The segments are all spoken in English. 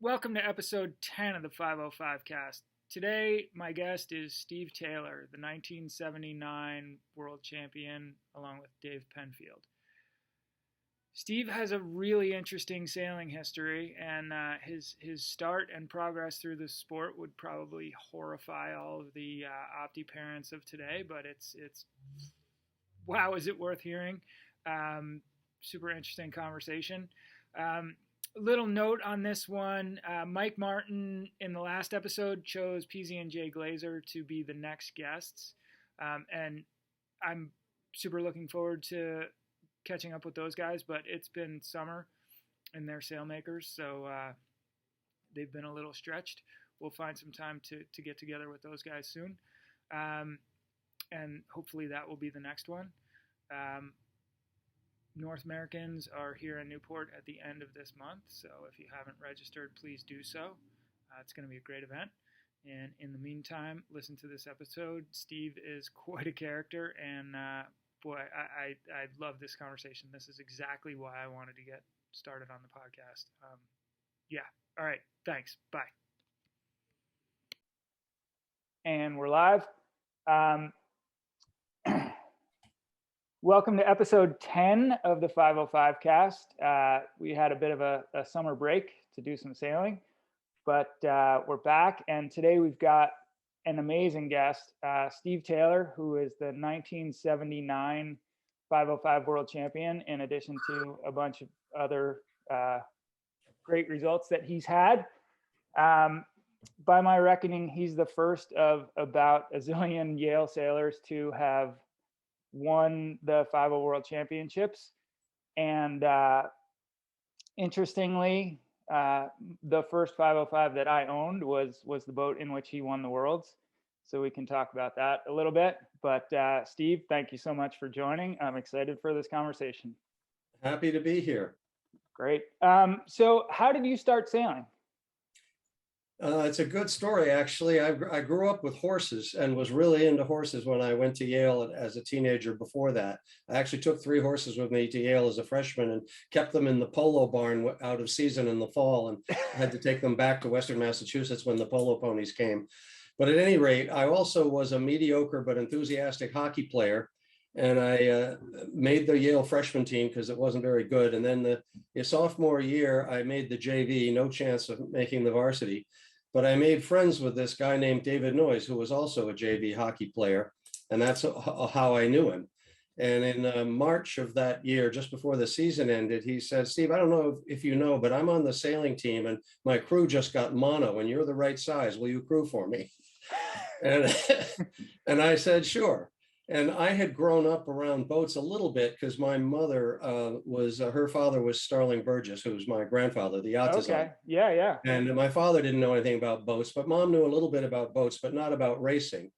Welcome to episode 10 of the 505 cast. Today, my guest is Steve Taylor, the 1979 world champion, along with Dave Penfield. Steve has a really interesting sailing history, and his start and progress through the sport would probably horrify all of the opti parents of today. But it's wow, is it worth hearing? Super interesting conversation. Little note on this one, Mike Martin in the last episode chose Peasy and Jay Glazer to be the next guests, and I'm super looking forward to catching up with those guys, but it's been summer and they're sailmakers, so they've been a little stretched. We'll find some time to get together with those guys soon, and hopefully that will be the next one. North Americans are here in Newport at the end of this month, so if you haven't registered, please do so. It's going to be a great event. And in the meantime, listen to this episode. Steve is quite a character, and boy, I love this conversation. This is exactly why I wanted to get started on the podcast. Yeah. All right. Thanks. Bye. And we're live. Welcome to episode 10 of the 505 cast. We had a bit of a summer break to do some sailing, but we're back. And today we've got an amazing guest, Steve Taylor, who is the 1979 505 world champion, in addition to a bunch of other great results that he's had. By my reckoning, he's the first of about a zillion Yale sailors to have won the 5-0 World Championships. And interestingly, the first 505 that I owned was the boat in which he won the Worlds. So we can talk about that a little bit. But Steve, thank you so much for joining. I'm excited for this conversation. Happy to be here. Great. So how did you start sailing? It's a good story, actually. I grew up with horses and was really into horses when I went to Yale as a teenager. Before that, I actually took 3 horses with me to Yale as a freshman and kept them in the polo barn out of season in the fall, and had to take them back to Western Massachusetts when the polo ponies came. But at any rate, I also was a mediocre but enthusiastic hockey player, and I made the Yale freshman team because it wasn't very good. And then the sophomore year, I made the JV, no chance of making the varsity. But I made friends with this guy named David Noyes, who was also a JV hockey player, and that's how I knew him. And in March of that year, just before the season ended, he said, "Steve, I don't know if you know, but I'm on the sailing team, and my crew just got mono, and you're the right size. Will you crew for me?" And and I said, "Sure." And I had grown up around boats a little bit because my mother her father was Starling Burgess, who was my grandfather, the yacht designer. Okay. Yeah. And my father didn't know anything about boats, but Mom knew a little bit about boats, but not about racing.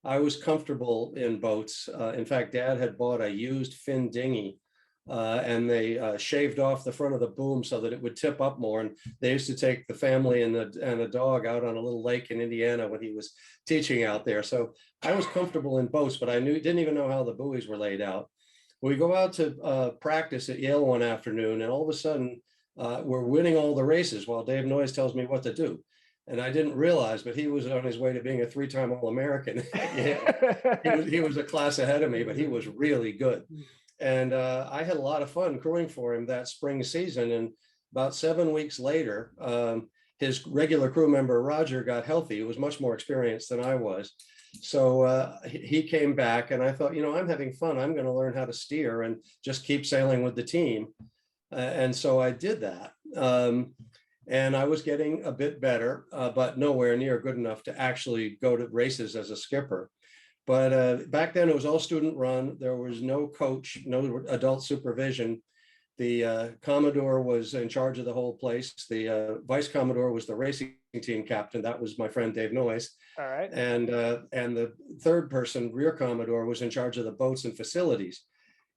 I was comfortable in boats. In fact, Dad had bought a used fin dinghy, and they shaved off the front of the boom so that it would tip up more. And they used to take the family and the dog out on a little lake in Indiana when he was teaching out there. So I was comfortable in boats, but I didn't even know how the buoys were laid out. We go out to practice at Yale one afternoon, and all of a sudden we're winning all the races while Dave Noyes tells me what to do. And I didn't realize, but he was on his way to being a 3-time All-American. he was a class ahead of me, but he was really good. And I had a lot of fun crewing for him that spring season. And about 7 weeks later, his regular crew member, Roger, got healthy. He was much more experienced than I was. So he came back, and I thought, I'm having fun. I'm going to learn how to steer and just keep sailing with the team. And so I did that. And I was getting a bit better, but nowhere near good enough to actually go to races as a skipper. But back then it was all student run. There was no coach, no adult supervision. The Commodore was in charge of the whole place. The Vice Commodore was the racing team captain. That was my friend Dave Noyes. All right. And the third person, Rear Commodore, was in charge of the boats and facilities.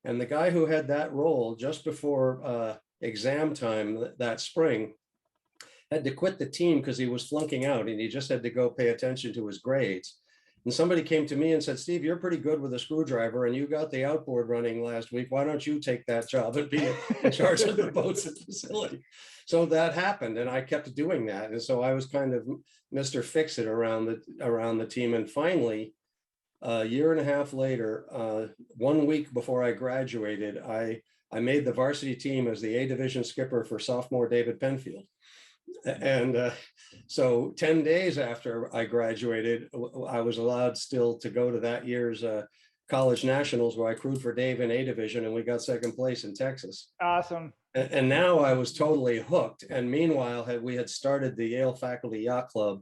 And the guy who had that role just before exam time that spring had to quit the team because he was flunking out, and he just had to go pay attention to his grades. And somebody came to me and said, Steve, you're pretty good with a screwdriver and you got the outboard running last week. Why don't you take that job and be in charge of the boats at the facility? So that happened, and I kept doing that. And so I was kind of Mr. Fix-It around the team. And finally, a year and a half later, 1 week before I graduated, I made the varsity team as the A division skipper for sophomore David Penfield. And so 10 days after I graduated, I was allowed still to go to that year's college nationals, where I crewed for Dave in A division, and we got second place in Texas. Awesome. And now I was totally hooked. And meanwhile, we had started the Yale Faculty Yacht Club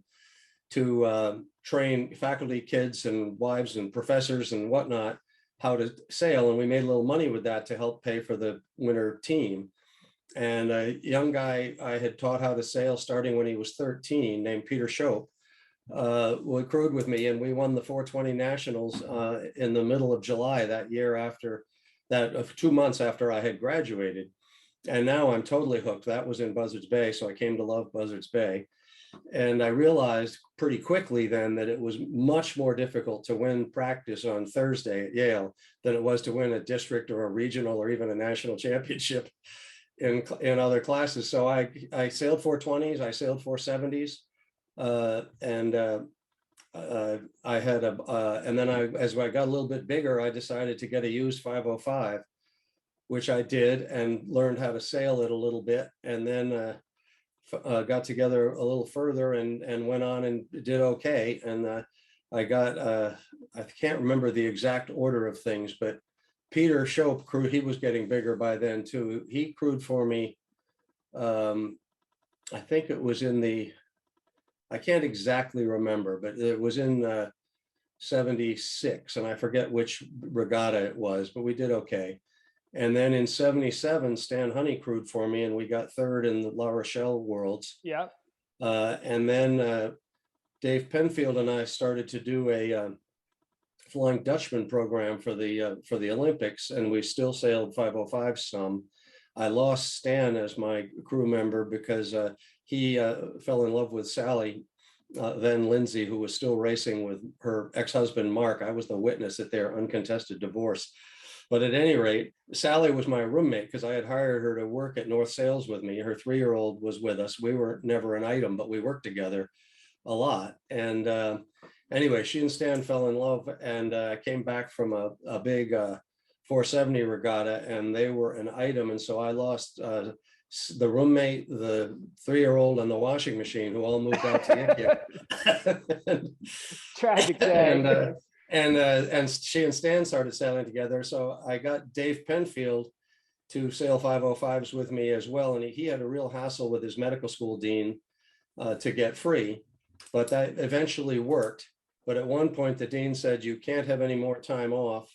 to train faculty kids and wives and professors and whatnot how to sail. And we made a little money with that to help pay for the winter team. And a young guy I had taught how to sail starting when he was 13, named Peter Shope, crewed with me, and we won the 420 Nationals in the middle of July that year, after that, 2 months after I had graduated. And now I'm totally hooked. That was in Buzzards Bay, so I came to love Buzzards Bay. And I realized pretty quickly then that it was much more difficult to win practice on Thursday at Yale than it was to win a district or a regional or even a national championship in other classes. So I sailed 420s, I sailed 470s, and I had and then as I got a little bit bigger, I decided to get a used 505, which I did, and learned how to sail it a little bit, and then got together a little further and went on and did okay. And I got I can't remember the exact order of things, but Peter Shope crewed. He was getting bigger by then too. He crewed for me. I think it was in the, I can't exactly remember, but it was in 76, and I forget which regatta it was, but we did okay. And then in 77, Stan Honey crewed for me, and we got third in the La Rochelle Worlds. Yeah. And then Dave Penfield and I started to do a Flying Dutchman program for the Olympics, and we still sailed 505 some. I lost Stan as my crew member because he fell in love with Sally, then Lindsay, who was still racing with her ex-husband Mark. I was the witness at their uncontested divorce. But at any rate, Sally was my roommate because I had hired her to work at North Sales with me. Her 3-year-old was with us. We were never an item, but we worked together a lot. And anyway, she and Stan fell in love, and came back from a big 470 regatta, and they were an item. And so I lost the roommate, the 3-year-old, and the washing machine, who all moved out to Yip. Tragic day. And she and Stan started sailing together. So I got Dave Penfield to sail 505s with me as well. And he had a real hassle with his medical school dean to get free, but that eventually worked. But at one point, the dean said, you can't have any more time off.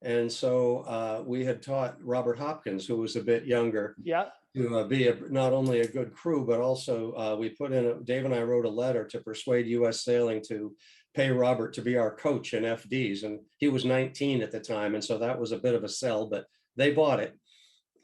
And so we had taught Robert Hopkins, who was a bit younger, to be not only a good crew, but also we put in, Dave and I wrote a letter to persuade US Sailing to pay Robert to be our coach in FDs. And he was 19 at the time. And so that was a bit of a sell, but they bought it.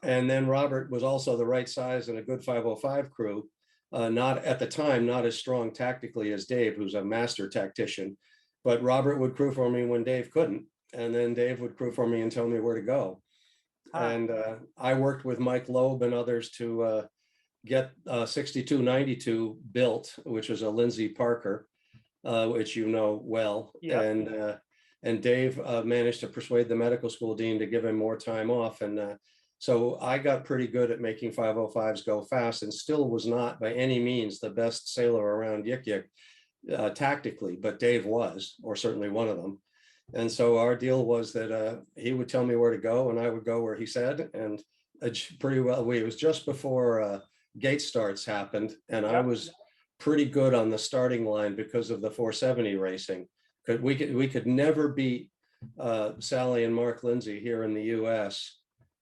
And then Robert was also the right size and a good 505 crew. Not at the time, not as strong tactically as Dave, who's a master tactician, but Robert would crew for me when Dave couldn't. And then Dave would crew for me and tell me where to go. And I worked with Mike Loeb and others to get 6292 built, which was a Lindsay Parker, which you know well. And Dave managed to persuade the medical school dean to give him more time off. And so I got pretty good at making 505s go fast, and still was not by any means the best sailor around Yik Yik tactically, but Dave was, or certainly one of them. And so our deal was that he would tell me where to go and I would go where he said. And pretty well, it was just before gate starts happened, and I was pretty good on the starting line because of the 470 racing. We could never beat Sally and Mark Lindsay here in the US,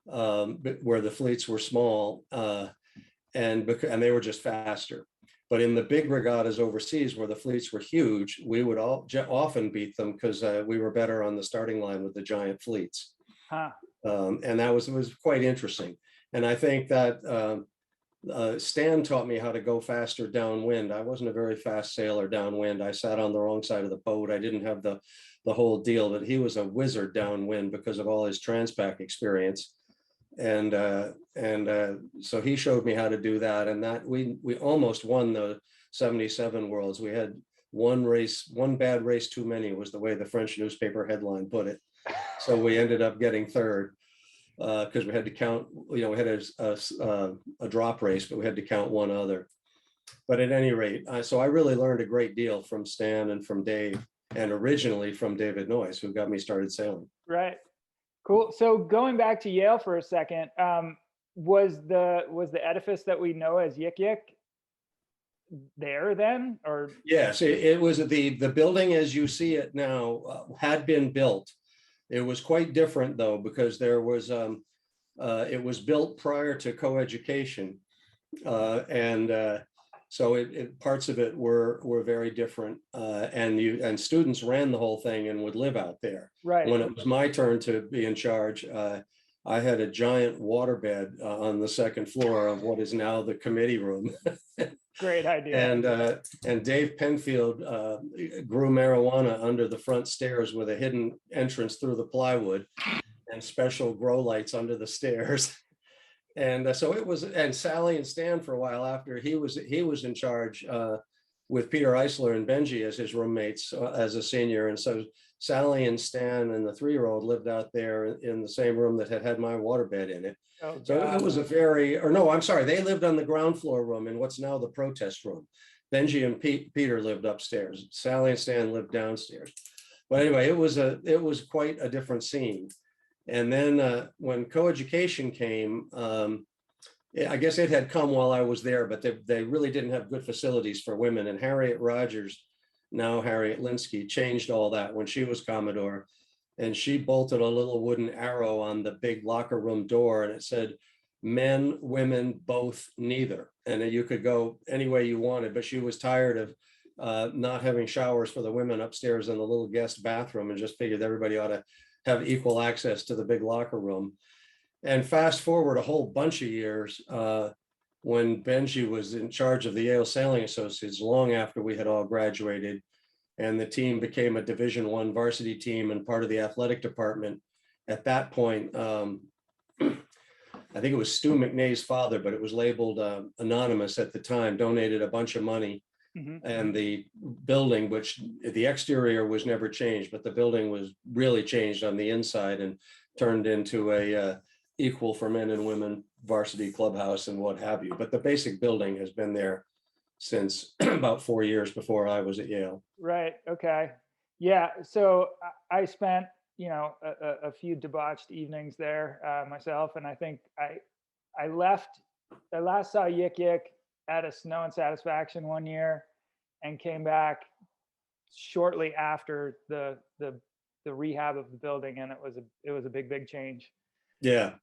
where the fleets were small, and they were just faster. But in the big regattas overseas, where the fleets were huge, we would often beat them because we were better on the starting line with the giant fleets. And that was quite interesting. And I think that Stan taught me how to go faster downwind. I wasn't a very fast sailor downwind. I sat on the wrong side of the boat. I didn't have the whole deal, but he was a wizard downwind because of all his Transpac experience. And so he showed me how to do that. And that we almost won the 77 Worlds. We had one bad race too many, was the way the French newspaper headline put it. So we ended up getting third. Because we had to count, we had a drop race, but we had to count one other. But at any rate, so I really learned a great deal from Stan and from Dave, and originally from David Noyes, who got me started sailing. Right. Cool. So going back to Yale for a second, was the edifice that we know as Yik Yik there then, or? Yes, it was the building as you see it now had been built. It was quite different though, because there was it was built prior to coeducation, and so parts of it were very different, and students ran the whole thing and would live out there. Right. When it was my turn to be in charge, I had a giant waterbed on the second floor of what is now the committee room. Great idea. And Dave Penfield grew marijuana under the front stairs with a hidden entrance through the plywood and special grow lights under the stairs. And so it was, and Sally and Stan for a while after he was in charge with Peter Eisler and Benji as his roommates as a senior. And so Sally and Stan and the 3-year-old lived out there in the same room that had my waterbed in it. Oh, so it was they lived on the ground floor room in what's now the protest room. Benji and Peter lived upstairs. Sally and Stan lived downstairs. But anyway, it was quite a different scene. And then when coeducation came, I guess it had come while I was there, but they really didn't have good facilities for women. And Harriet Rogers, now Harriet Linsky, changed all that when she was Commodore. And she bolted a little wooden arrow on the big locker room door, and it said, men, women, both, neither. And you could go any way you wanted, but she was tired of not having showers for the women upstairs in the little guest bathroom, and just figured everybody ought to have equal access to the big locker room. And fast forward a whole bunch of years, when Benji was in charge of the Yale Sailing Associates, long after we had all graduated, and the team became a Division I varsity team and part of the athletic department. At that point, I think it was Stu McNay's father, but it was labeled anonymous at the time, donated a bunch of money. Mm-hmm. And the building, which the exterior was never changed, but the building was really changed on the inside and turned into a equal for men and women varsity clubhouse and what have you. But the basic building has been there since about 4 years before I was at Yale. Right. Okay. Yeah. So I spent, a few debauched evenings there myself. And I think I last saw Yik Yik at a Snow and Satisfaction one year and came back shortly after the rehab of the building. And it was a big change. Yeah.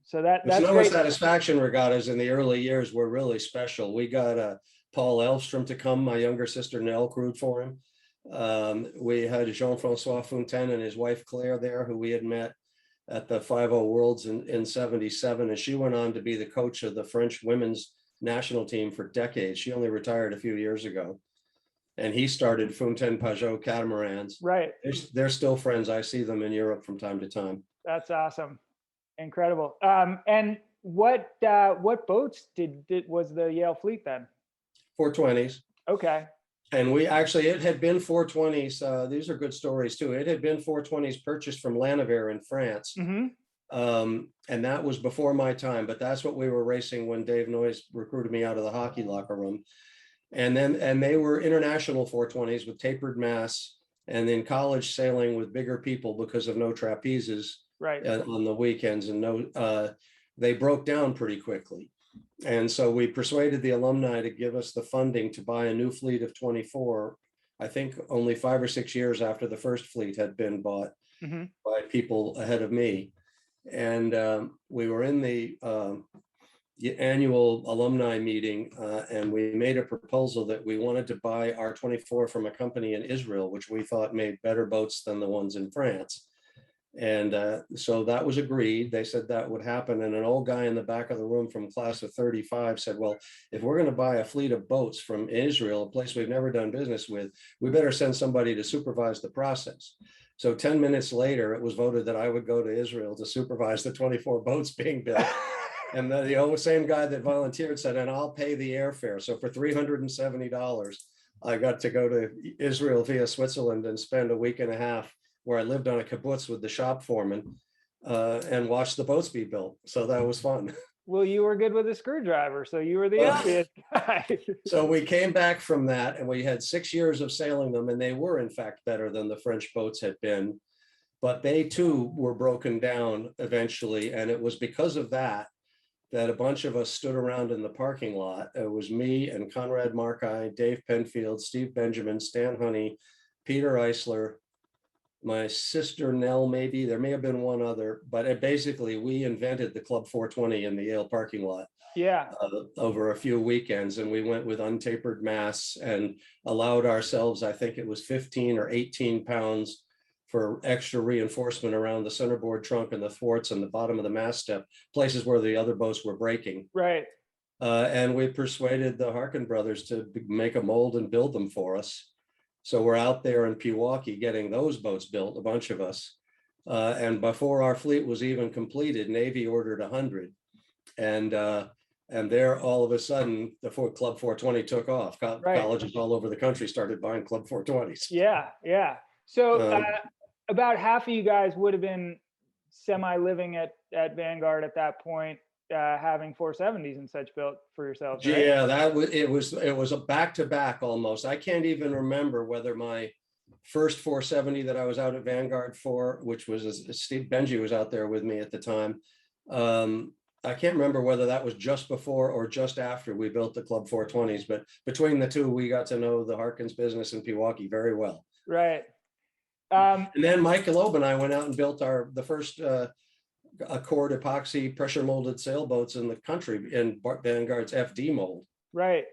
So that's Snow and Satisfaction regattas in the early years were really special. We got Paul Elfstrom to come. My younger sister Nell crewed for him. We had Jean-Francois Fontaine and his wife Claire there, who we had met at the 50 Worlds in 77. And she went on to be the coach of the French women's national team for decades. She only retired a few years ago. And he started Fontaine Pajot catamarans. Right. They're still friends. I see them in Europe from time to time. That's awesome. Incredible. And what boats was the Yale fleet then? 420s. Okay. And it had been 420s. These are good stories too. It had been 420s purchased from Laniver in France. Mm-hmm. And that was before my time, but that's what we were racing when Dave Noyes recruited me out of the hockey locker room. And they were international 420s with tapered masts, and then college sailing with bigger people because of no trapezes. Right. On the weekends, and they broke down pretty quickly. And so we persuaded the alumni to give us the funding to buy a new fleet of 24, I think only 5 or 6 years after the first fleet had been bought by people ahead of me. And we were in the annual alumni meeting, and we made a proposal that we wanted to buy our 24 from a company in Israel, which we thought made better boats than the ones in France. And so that was agreed. They said that would happen. And an old guy in the back of the room from class of 35 said, well, if we're going to buy a fleet of boats from Israel, a place we've never done business with, we better send somebody to supervise the process. So 10 minutes later, it was voted that I would go to Israel to supervise the 24 boats being built. And the same guy that volunteered said, and I'll pay the airfare. So for $370, I got to go to Israel via Switzerland and spend a week and a half where I lived on a kibbutz with the shop foreman and watched the boats be built. So that was fun. Well, you were good with a screwdriver, so you were the obvious guy. So we came back from that and we had 6 years of sailing them, and they were in fact better than the French boats had been. But they too were broken down eventually. And it was because of that that a bunch of us stood around in the parking lot. It was me and Conrad Markey, Dave Penfield, Steve Benjamin, Stan Honey, Peter Eisler, my sister Nell, maybe there may have been one other, but basically we invented the Club 420 in the Yale parking lot. Yeah. Over a few weekends, and we went with untapered masts and allowed ourselves, I think it was 15 or 18 pounds for extra reinforcement around the centerboard trunk and the thwarts and the bottom of the mast step, places where the other boats were breaking. Right. And we persuaded the Harkin brothers to make a mold and build them for us. So we're out there in Pewaukee getting those boats built, a bunch of us. And before our fleet was even completed, Navy ordered 100. And there, all of a sudden, the Club 420 took off. Colleges all over the country started buying Club 420s. Yeah, yeah. So about half of you guys would have been semi-living at Vanguard at that point, having 470s and such built for yourselves, right? Yeah, it was a back-to-back almost. I can't even remember whether my first 470 that I was out at Vanguard for, which was Steve Benji was out there with me at the time. I can't remember whether that was just before or just after we built the Club 420s, but between the two, we got to know the Harkins business in Pewaukee very well. Right. And then Mike Loeb and I went out and built the first Accord epoxy pressure molded sailboats in the country in Vanguard's FD mold. Right.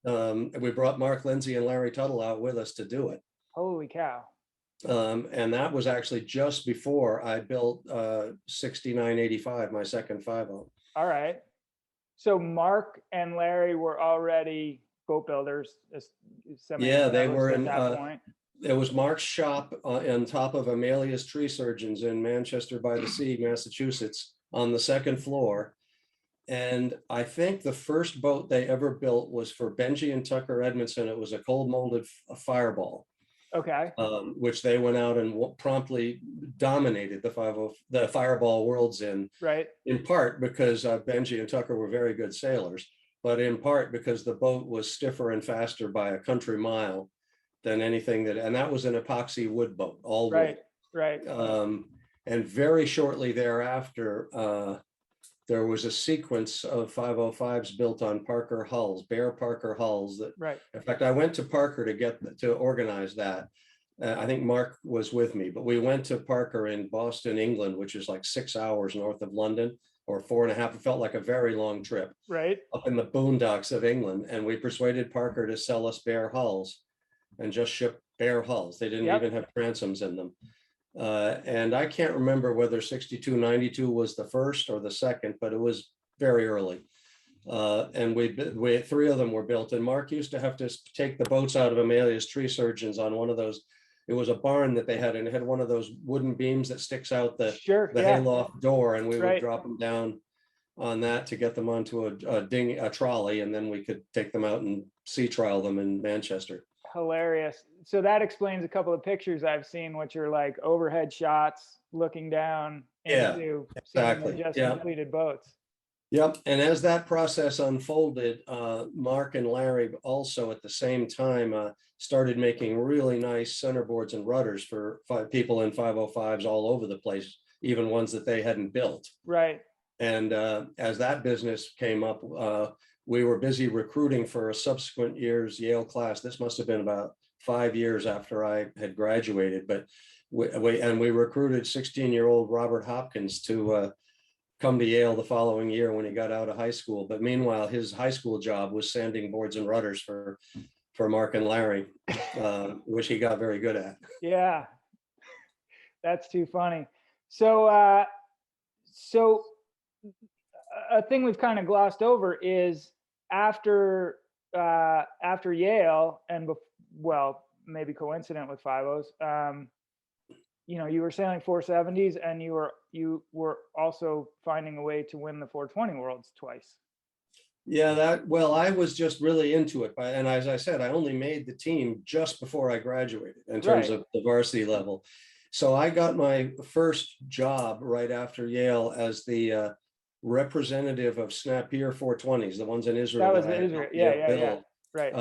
We brought Mark Lindsay and Larry Tuttle out with us to do it. Holy cow. And that was actually just before I built 6985, my second 5.0. All right. So Mark and Larry were already boat builders. Yeah, they were at that point. It was Mark's shop on top of Amelia's Tree Surgeons in Manchester by the Sea, Massachusetts, on the second floor. And I think the first boat they ever built was for Benji and Tucker Edmondson. It was a cold molded Fireball. Okay. Which they went out and promptly dominated the Fireball worlds in. Right. In part because Benji and Tucker were very good sailors, but in part because the boat was stiffer and faster by a country mile than anything and that was an epoxy wood boat, all wood. Right. And very shortly thereafter, there was a sequence of 505s built on Parker hulls, bare Parker hulls. Right. In fact, I went to Parker to organize that. I think Mark was with me, but we went to Parker in Boston, England, which is like 6 hours north of London, or 4.5. It felt like a very long trip. Right. Up in the boondocks of England. And we persuaded Parker to sell us bare hulls and just ship bare hulls. They didn't even have transoms in them. And I can't remember whether 6292 was the first or the second, but it was very early. And we 3 of them were built. And Mark used to have to take the boats out of Amelia's Tree Surgeons on one of those. It was a barn that they had, and it had one of those wooden beams that sticks out the hayloft door, and we would drop them down on that to get them onto a trolley, and then we could take them out and sea trial them in Manchester. Hilarious. So that explains a couple of pictures I've seen, which are like overhead shots looking down into exactly. just completed boats. Yep. And as that process unfolded, Mark and Larry also at the same time started making really nice centerboards and rudders for people in 505s all over the place, even ones that they hadn't built. Right. And as that business came up, we were busy recruiting for a subsequent year's Yale class. This must have been about 5 years after I had graduated, but we recruited 16-year-old Robert Hopkins to come to Yale the following year when he got out of high school. But meanwhile, his high school job was sanding boards and rudders for Mark and Larry, which he got very good at. Yeah, that's too funny. So, so a thing we've kind of glossed over is after Yale and well, maybe coincident with 5.0s, you were sailing 470s, and you were also finding a way to win the 420 Worlds twice. Yeah, well, I was just really into it. And as I said, I only made the team just before I graduated in terms of the varsity level. So I got my first job right after Yale as the representative of Snapier 420s, the ones in Israel. That was Israel. Yeah. Right.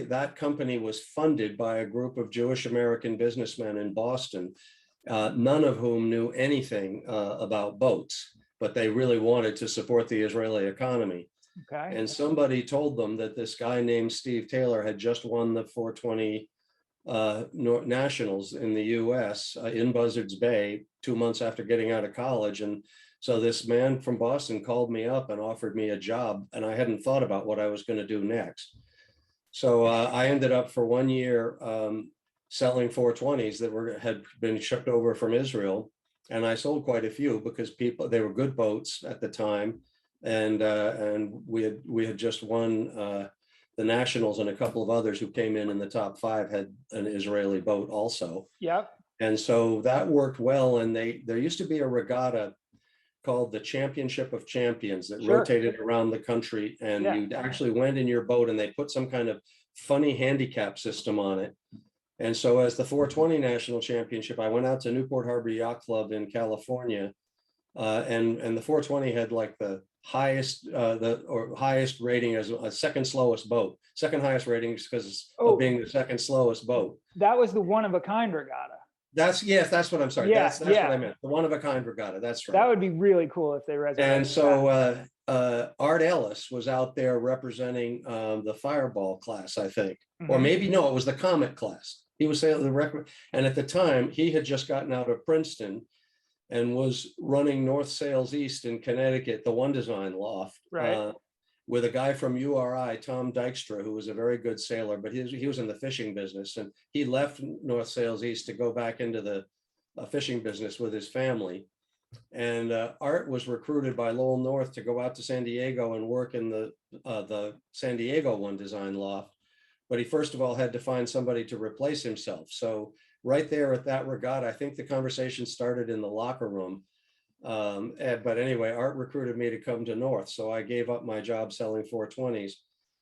That company was funded by a group of Jewish American businessmen in Boston, none of whom knew anything about boats, but they really wanted to support the Israeli economy. Okay. And somebody told them that this guy named Steve Taylor had just won the 420 nationals in the US in Buzzards Bay 2 months after getting out of college. And so this man from Boston called me up and offered me a job, and I hadn't thought about what I was going to do next. So I ended up for 1 year selling 420s that had been shipped over from Israel. And I sold quite a few because they were good boats at the time. And we had just won the nationals, and a couple of others who came in the top 5 had an Israeli boat also. Yep. And so that worked well. And there used to be a regatta called the Championship of Champions that rotated around the country, and you actually went in your boat and they put some kind of funny handicap system on it. And so as the 420 National Championship, I went out to Newport Harbor Yacht Club in California, and the 420 had like the highest rating as a second slowest boat, second highest rating because of being the second slowest boat. That was the one of a kind regatta. That's what I'm sorry. That's what I meant. The one of a kind regatta. That's right. That would be really cool if they resurrected. And so Art Ellis was out there representing the Fireball class, I think, or maybe no, it was the Comet class. He was sailing the record, and at the time he had just gotten out of Princeton and was running North Sails East in Connecticut, the One Design loft, with a guy from URI, Tom Dykstra, who was a very good sailor, but he was in the fishing business, and he left North Sails East to go back into the fishing business with his family. And Art was recruited by Lowell North to go out to San Diego and work in the San Diego One Design loft. But he first of all had to find somebody to replace himself. So right there at that regatta, I think the conversation started in the locker room. But anyway, Art recruited me to come to North. So I gave up my job selling 420s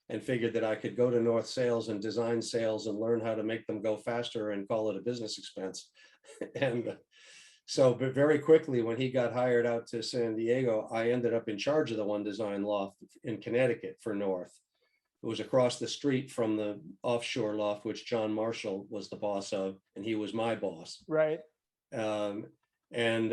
and figured that I could go to North Sails and design sails and learn how to make them go faster and call it a business expense. And so, but very quickly, when he got hired out to San Diego, I ended up in charge of the One Design loft in Connecticut for North. It was across the street from the offshore loft, which John Marshall was the boss of, and he was my boss. Right. And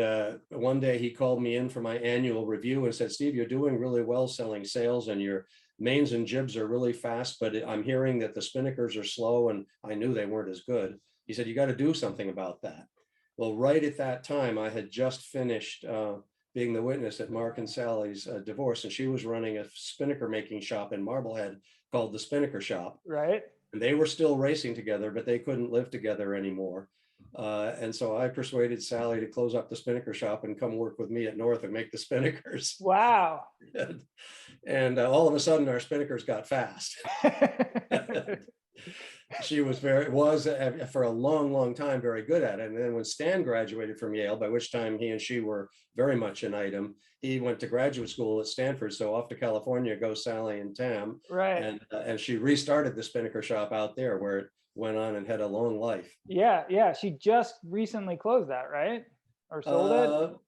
one day he called me in for my annual review and said, "Steve, you're doing really well selling sails, and your mains and jibs are really fast, but I'm hearing that the spinnakers are slow," and I knew they weren't as good. He said, "You got to do something about that." Well, right at that time, I had just finished being the witness at Mark and Sally's divorce, and she was running a spinnaker making shop in Marblehead called the Spinnaker Shop. Right. And they were still racing together, but they couldn't live together anymore. And so I persuaded Sally to close up the Spinnaker Shop and come work with me at North and make the spinnakers. Wow. And all of a sudden our spinnakers got fast. She was for a long time very good at it. And then when Stan graduated from Yale, by which time he and she were very much an item, he went to graduate school at Stanford. So off to California go Sally and Tam. Right. And she restarted the Spinnaker Shop out there, where it went on and had a long life. Yeah. She just recently closed that, right? Or sold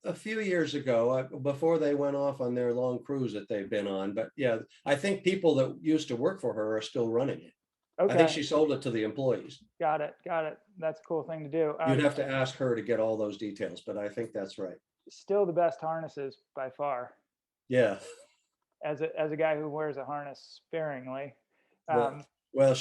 it? A few years ago, before they went off on their long cruise that they've been on. But yeah, I think people that used to work for her are still running it. Okay. I think she sold it to the employees. Got it. That's a cool thing to do. You'd have to ask her to get all those details, but I think that's right. Still the best harnesses by far. Yeah. As a guy who wears a harness sparingly. Well, Well,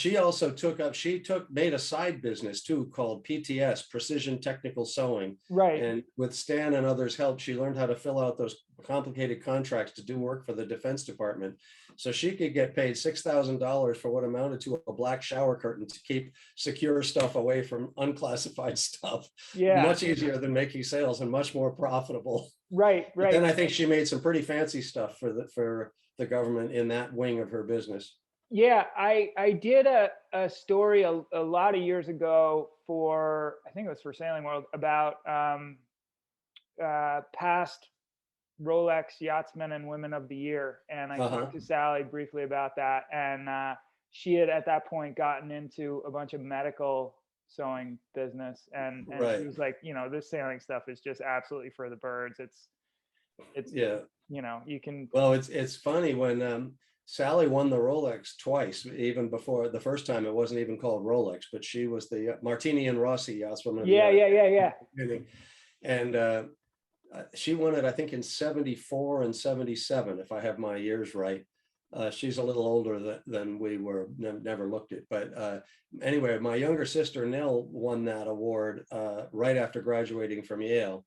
made a side business too called PTS, Precision Technical Sewing. Right. And with Stan and others' help, she learned how to fill out those complicated contracts to do work for the Defense Department. So she could get paid $6,000 for what amounted to a black shower curtain to keep secure stuff away from unclassified stuff. Yeah. Much easier than making sales and much more profitable. Right. But Right. then I think she made some pretty fancy stuff for the government in that wing of her business. Yeah, I did a story a lot of years ago for, I think it was for Sailing World, about past Rolex Yachtsmen and Women of the Year, and I Uh-huh. talked to Sally briefly about that, and she had at that point gotten into a bunch of medical sewing business, and she Right. was like, this sailing stuff is just absolutely for the birds. It's Yeah. you can. Well, it's funny when Sally won the Rolex twice, even before the first time it wasn't even called Rolex, but she was the Martini and Rossi Yachtswoman of the Yeah, Year. yeah, yeah, yeah. And she won it, I think, in 74 and 77, if I have my years right. She's a little older than we were, never looked at. But anyway, my younger sister, Nell, won that award right after graduating from Yale.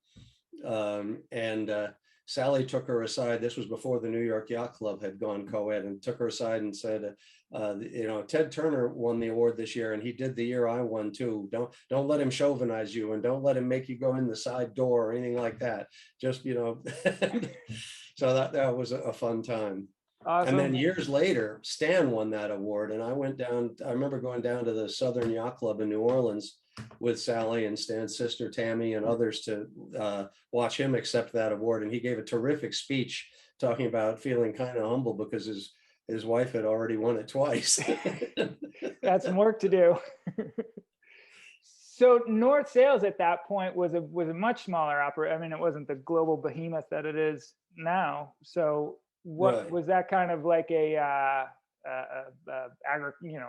And Sally took her aside. This was before the New York Yacht Club had gone co-ed, and took her aside and said, Ted Turner won the award this year, and he did the year I won too. Don't let him chauvinize you, and don't let him make you go in the side door or anything like that. Just, so that was a fun time. And then Awesome. years later, Stan won that award, and I remember going down to the Southern Yacht Club in New Orleans with Sally and Stan's sister Tammy and others to watch him accept that award. And he gave a terrific speech talking about feeling kind of humble because his wife had already won it twice. Got some work to do. So North Sails at that point was a much smaller opera. I mean, it wasn't the global behemoth that it is now. So what Right. was that kind of like a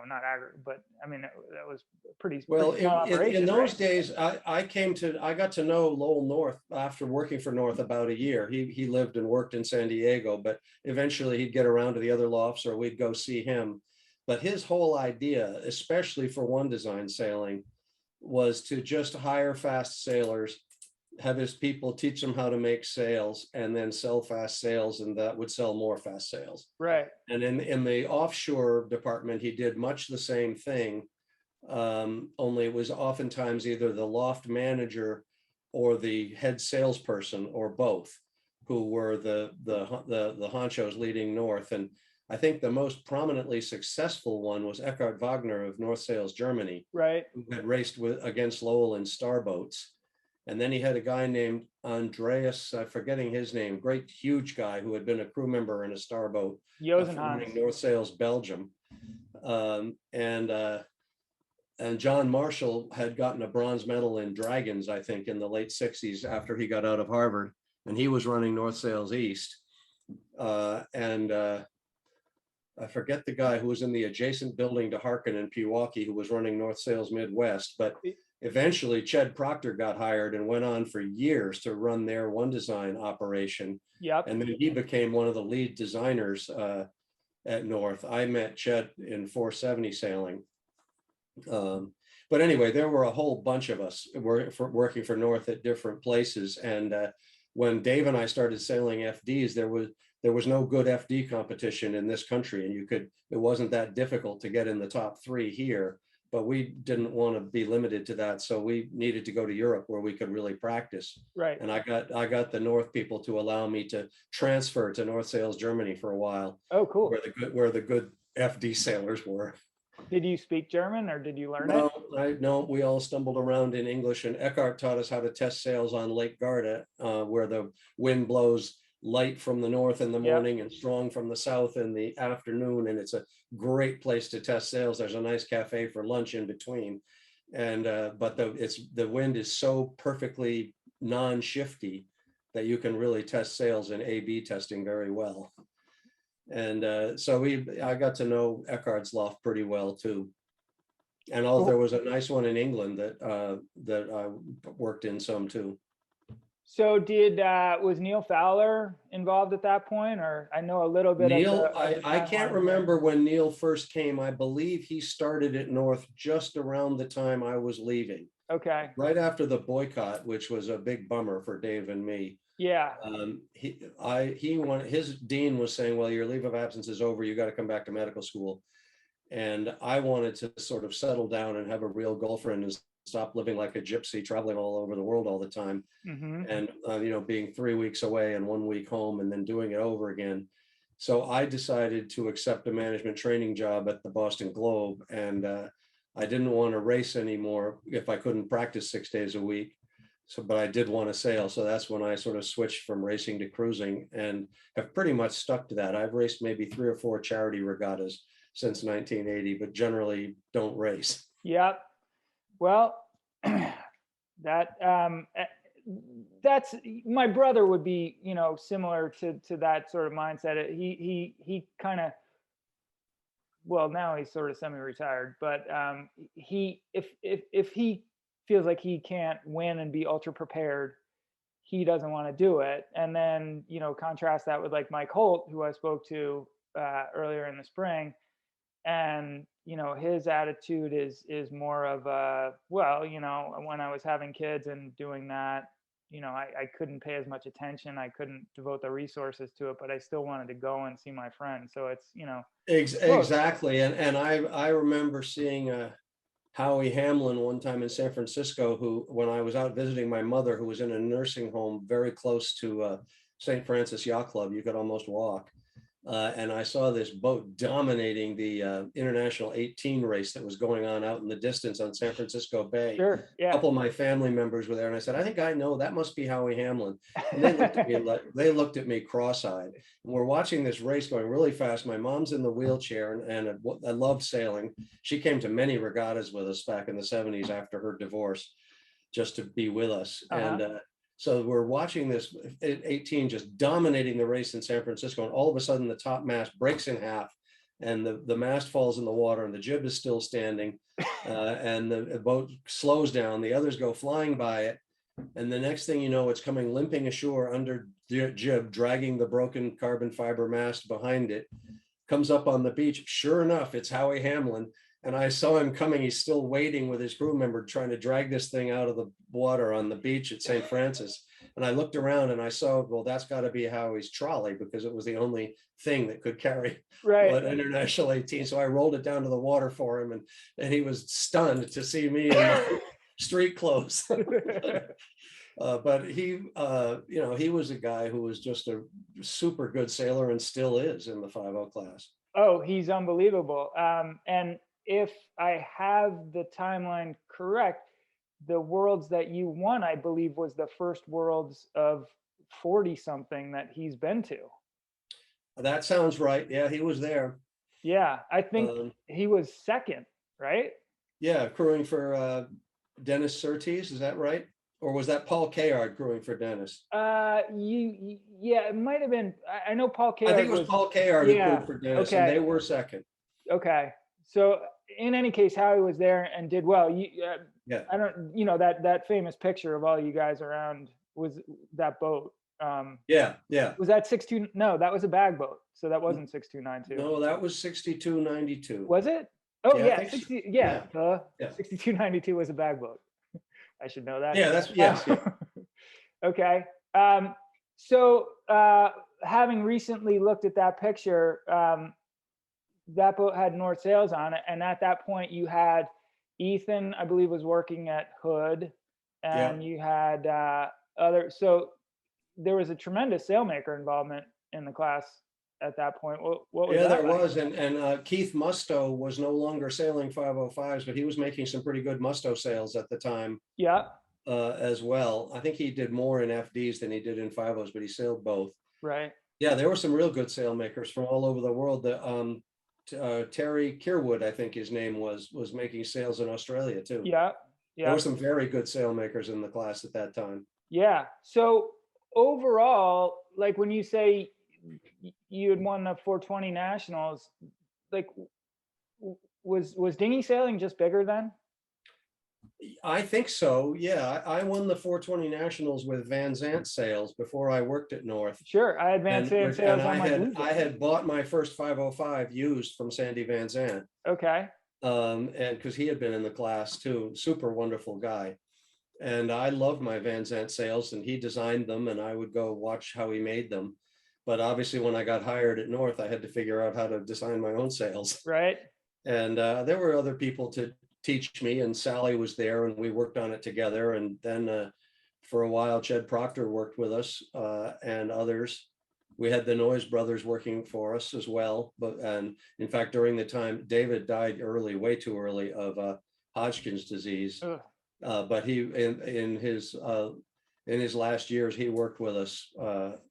not agri, but I mean, that was a pretty Well, small in operation, those right? days, I got to know Lowell North after working for North about a year. He lived and worked in San Diego, but eventually he'd get around to the other lofts or we'd go see him. But his whole idea, especially for one design sailing, was to just hire fast sailors, have his people teach them how to make sails, and then sell fast sails, and that would sell more fast sails. Right. And in the offshore department, he did much the same thing, only it was oftentimes either the loft manager or the head salesperson or both who were the honchos leading north. And I think the most prominently successful one was Eckhard Wagner of North Sails Germany, Right. who had raced against Lowell in starboats. And then he had a guy named Andreas, I'm forgetting his name, great huge guy who had been a crew member in a starboat running Josenhans. North Sails Belgium. And John Marshall had gotten a bronze medal in dragons, I think, in the late 60s after he got out of Harvard, and he was running North Sails East. And I forget the guy who was in the adjacent building to Harkin in Pewaukee who was running North Sails Midwest, but eventually Ched Proctor got hired and went on for years to run their one design operation. Yep. And then he became one of the lead designers at North. I met Ched in 470 sailing. But anyway, there were a whole bunch of us working for North at different places. And when Dave and I started sailing FDs, there was no good FD competition in this country, and it wasn't that difficult to get in the top 3 here, but we didn't want to be limited to that. So we needed to go to Europe where we could really practice. Right. And I got the North people to allow me to transfer to North Sails Germany for a while. Oh, cool. Where the good FD sailors were. Did you speak German or did you learn No, it? no, we all stumbled around in English, and Eckhart taught us how to test sails on Lake Garda, where the wind blows light from the north in the morning and strong from the south in the afternoon. And it's a great place to test sails. There's a nice cafe for lunch in between. And but the wind is so perfectly non-shifty that you can really test sails in A/B testing very well. And so I got to know Eckhart's loft pretty well too. And also there was a nice one in England that I worked in some too. So did was Neil Fowler involved at that point, or I know a little bit of Neil, the I can't timeline here. remember when Neil first came. I believe he started at North just around the time I was leaving, Okay. right after the boycott, which was a big bummer for Dave and me. Yeah. His dean was saying, well, your leave of absence is over. You got to come back to medical school. And I wanted to sort of settle down and have a real girlfriend and stop living like a gypsy, traveling all over the world all the time. Mm-hmm. And, being 3 weeks away and 1 week home and then doing it over again. So I decided to accept a management training job at the Boston Globe. And I didn't want to race anymore if I couldn't practice 6 days a week. So, but I did want to sail. So that's when I sort of switched from racing to cruising and have pretty much stuck to that. I've raced maybe 3 or 4 charity regattas since 1980, but generally don't race. Yep. Well, that's my brother would be, similar to that sort of mindset. He kind of, well, now he's sort of semi-retired, but if he feels like he can't win and be ultra prepared, he doesn't want to do it. And then, contrast that with like Mike Holt, who I spoke to earlier in the spring. And, his attitude is more of a, well, when I was having kids and doing that, I couldn't pay as much attention. I couldn't devote the resources to it, but I still wanted to go and see my friends. So it's, Exactly. And I remember seeing Howie Hamlin one time in San Francisco, who, when I was out visiting my mother, who was in a nursing home very close to St. Francis Yacht Club, you could almost walk. And I saw this boat dominating the International 18 race that was going on out in the distance on San Francisco Bay. sure, A yeah. couple of my family members were there, and I said, I think I know, that must be Howie Hamlin. And they looked at me cross-eyed. And we're watching this race going really fast. My mom's in the wheelchair, and I loved sailing. She came to many regattas with us back in the 70s after her divorce, just to be with us. And so we're watching this 18 just dominating the race in San Francisco, and all of a sudden the top mast breaks in half, and the mast falls in the water, and the jib is still standing, and the boat slows down. The others go flying by it, and the next thing you know, it's coming limping ashore under the jib, dragging the broken carbon fiber mast behind it. Comes up on the beach. Sure enough, it's Howie Hamlin. And I saw him coming. He's still waiting with his crew member, trying to drag this thing out of the water on the beach at St. Francis. And I looked around and I saw, well, that's got to be Howie's trolley, because it was the only thing that could carry an International 18. So I rolled it down to the water for him, and he was stunned to see me in my street clothes. But he was a guy who was just a super good sailor and still is in the 5.0 class. Oh, he's unbelievable. And if I have the timeline correct, the worlds that you won, I believe, was the first worlds of 40 something that he's been to. That sounds right. Yeah, he was there. Yeah, I think he was second, right? Yeah, crewing for Dennis Surtees, is that right? Or was that Paul Kayard crewing for Dennis? Yeah, it might have been. I know Paul Kayard. I think it was Paul Kayard who crewed for Dennis, and they were second. Okay, so in any case, Howie was there and did well. Yeah. I don't, that famous picture of all you guys around was that boat. Yeah. Was that 62? No, that was a bag boat. So that wasn't 6292. No, that was 6292. Was it? Oh yeah, 6292 was a bag boat. I should know that. Yeah, yes. Okay. So having recently looked at that picture, that boat had North sails on it, and at that point you had Ethan, I believe, was working at Hood, and you had other. So there was a tremendous sailmaker involvement in the class at that point. What was that there like? was, and Keith Musto was no longer sailing 505s, but he was making some pretty good Musto sails at the time. Yeah. As well. I think he did more in FDs than he did in 5.0s, but he sailed both. Right. Yeah, there were some real good sailmakers from all over the world. Terry Kirwood, I think his name was making sails in Australia too. Yeah. There were some very good sailmakers in the class at that time. Yeah. So overall, like when you say you had won the 420 nationals, like was dinghy sailing just bigger then? I think so. Yeah, I won the 420 Nationals with Van Zant sales before I worked at North, Sure, I had Van and Zandt and sales on my Blue I Jays. had bought my first 505 used from Sandy Van Zant, Okay. and because he had been in the class too, super wonderful guy. And I loved my Van Zant sales, and he designed them, and I would go watch how he made them. But obviously, when I got hired at North, I had to figure out how to design my own sales. Right. And there were other people to teach me, and Sally was there, and we worked on it together. And then for a while, Ched Proctor worked with us, and others. We had the Noyes brothers working for us as well. But and in fact, during the time, David died early, way too early, of Hodgkin's disease. Ugh. But he in his last years, he worked with us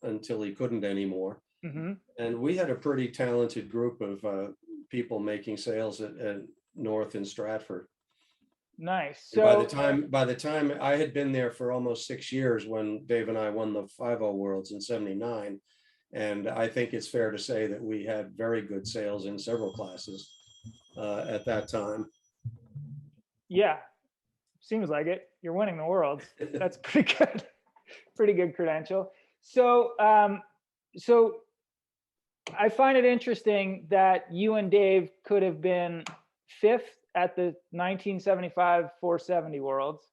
until he couldn't anymore. Mm-hmm. And we had a pretty talented group of people making sales at North in Stratford. Nice. And So by the time I had been there for almost 6 years when Dave and I won the 50 Worlds in '79, and I think it's fair to say that we had very good sales in several classes at that time. yeah, seems like it. You're winning the world. That's pretty good. Pretty good credential. So so I find it interesting that you and Dave could have been fifth at the 1975 470 Worlds,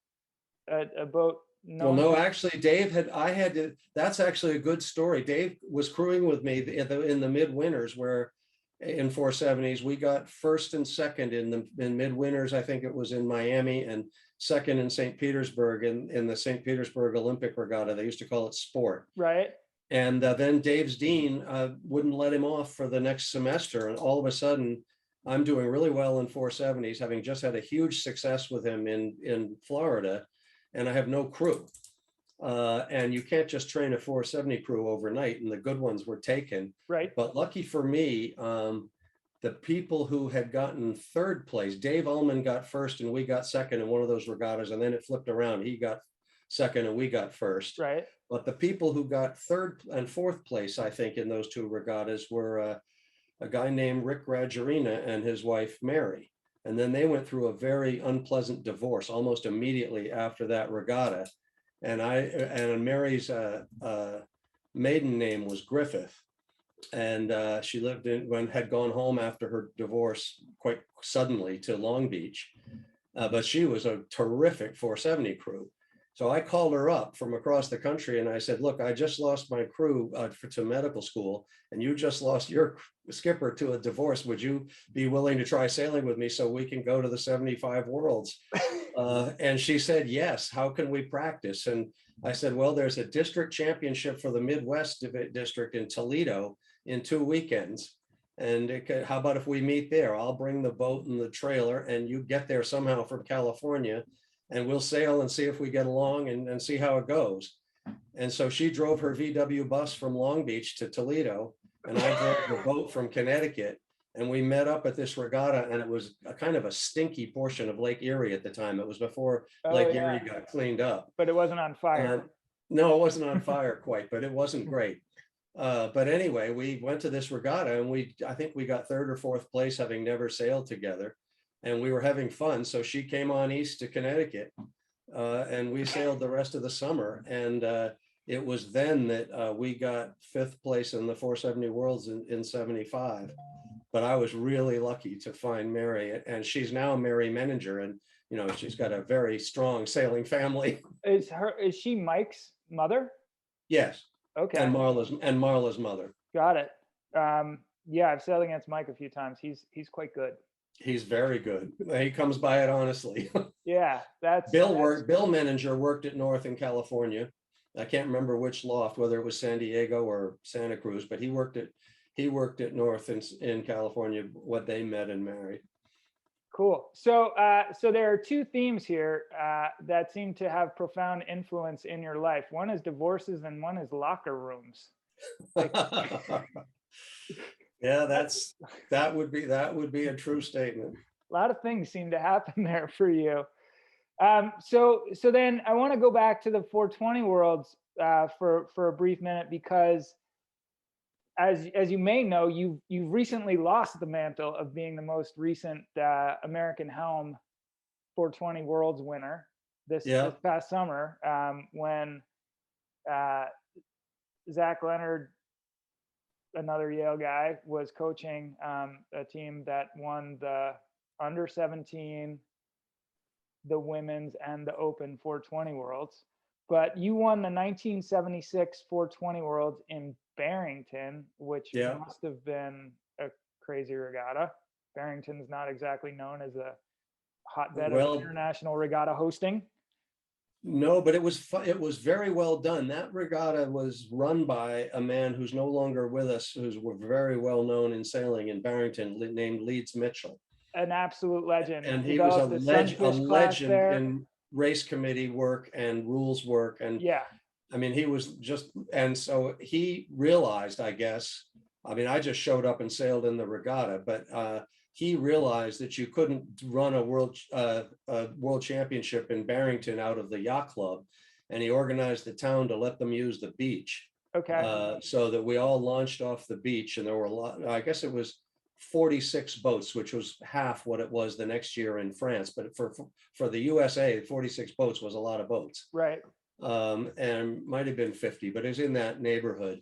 a boat Well, known no, for. actually, I had to, that's actually a good story. Dave was crewing with me in the midwinters where in 470s, we got first and second in midwinters. I think it was in Miami, and second in St. Petersburg in the St. Petersburg Olympic Regatta. They used to call it sport. Right. And then Dave's dean wouldn't let him off for the next semester. And all of a sudden, I'm doing really well in 470s, having just had a huge success with him in Florida, and I have no crew. And you can't just train a 470 crew overnight, and the good ones were taken. Right. But lucky for me, the people who had gotten third place, Dave Ullman got first and we got second in one of those regattas, and then it flipped around. He got second and we got first. Right. But the people who got third and fourth place, I think, in those two regattas were a guy named Rick Rajarina and his wife, Mary. And then they went through a very unpleasant divorce almost immediately after that regatta. And Mary's maiden name was Griffith. And she had gone home after her divorce quite suddenly to Long Beach. But she was a terrific 470 crew. So I called her up from across the country and I said, look, I just lost my crew to medical school, and you just lost your skipper to a divorce. Would you be willing to try sailing with me so we can go to the 75 Worlds? And she said, yes, how can we practice? And I said, well, there's a district championship for the Midwest district in Toledo in 2 weekends. And how about if we meet there? I'll bring the boat and the trailer, and you get there somehow from California, and we'll sail and see if we get along and see how it goes. And so she drove her VW bus from Long Beach to Toledo, and I drove the boat from Connecticut. And we met up at this regatta, and it was a kind of a stinky portion of Lake Erie at the time. It was before Lake Erie got cleaned up. But it wasn't on fire. No, it wasn't on fire quite, but it wasn't great. But anyway, we went to this regatta, and I think we got third or fourth place, having never sailed together. And we were having fun. So she came on east to Connecticut, and we sailed the rest of the summer. And it was then that we got fifth place in the 470 Worlds in 75. But I was really lucky to find Mary, and she's now Mary Menninger, and she's got a very strong sailing family. Is she Mike's mother? Yes. Okay. And Marla's mother. Got it. Yeah, I've sailed against Mike a few times. He's quite good. He's very good. He comes by it honestly. Yeah, Bill Menninger worked at North in California. I can't remember which loft, whether it was San Diego or Santa Cruz, but he worked at North in California, what they met and married. Cool. So so there are two themes here that seem to have profound influence in your life. One is divorces and one is locker rooms. Yeah, that would be a true statement. A lot of things seem to happen there for you. So then I want to go back to the 420 Worlds for a brief minute, because as you may know, you've recently lost the mantle of being the most recent American helm 420 Worlds winner this Yeah. past summer, when uh, Zach Leonard, another Yale guy, was coaching a team that won the under 17, the women's, and the open 420 Worlds. But you won the 1976 420 Worlds in Barrington, which Yeah. must have been a crazy regatta. Barrington's not exactly known as a hotbed of Well, international regatta hosting. no, but it was very well done. That regatta was run by a man who's no longer with us, who's very well known in sailing in Barrington, named Leeds Mitchell. An absolute legend. And he was Developed a a sunfish class legend there. in race committee work and rules work. And Yeah. I mean, he was just, and so he realized, I guess, I mean, I just showed up and sailed in the regatta, but he realized that you couldn't run a world championship in Barrington out of the yacht club. And he organized the town to let them use the beach. Okay. So that we all launched off the beach, and there were a lot, I guess it was 46 boats, which was half what it was the next year in France. But for the USA, 46 boats was a lot of boats. Right. And might have been 50, but it was in that neighborhood.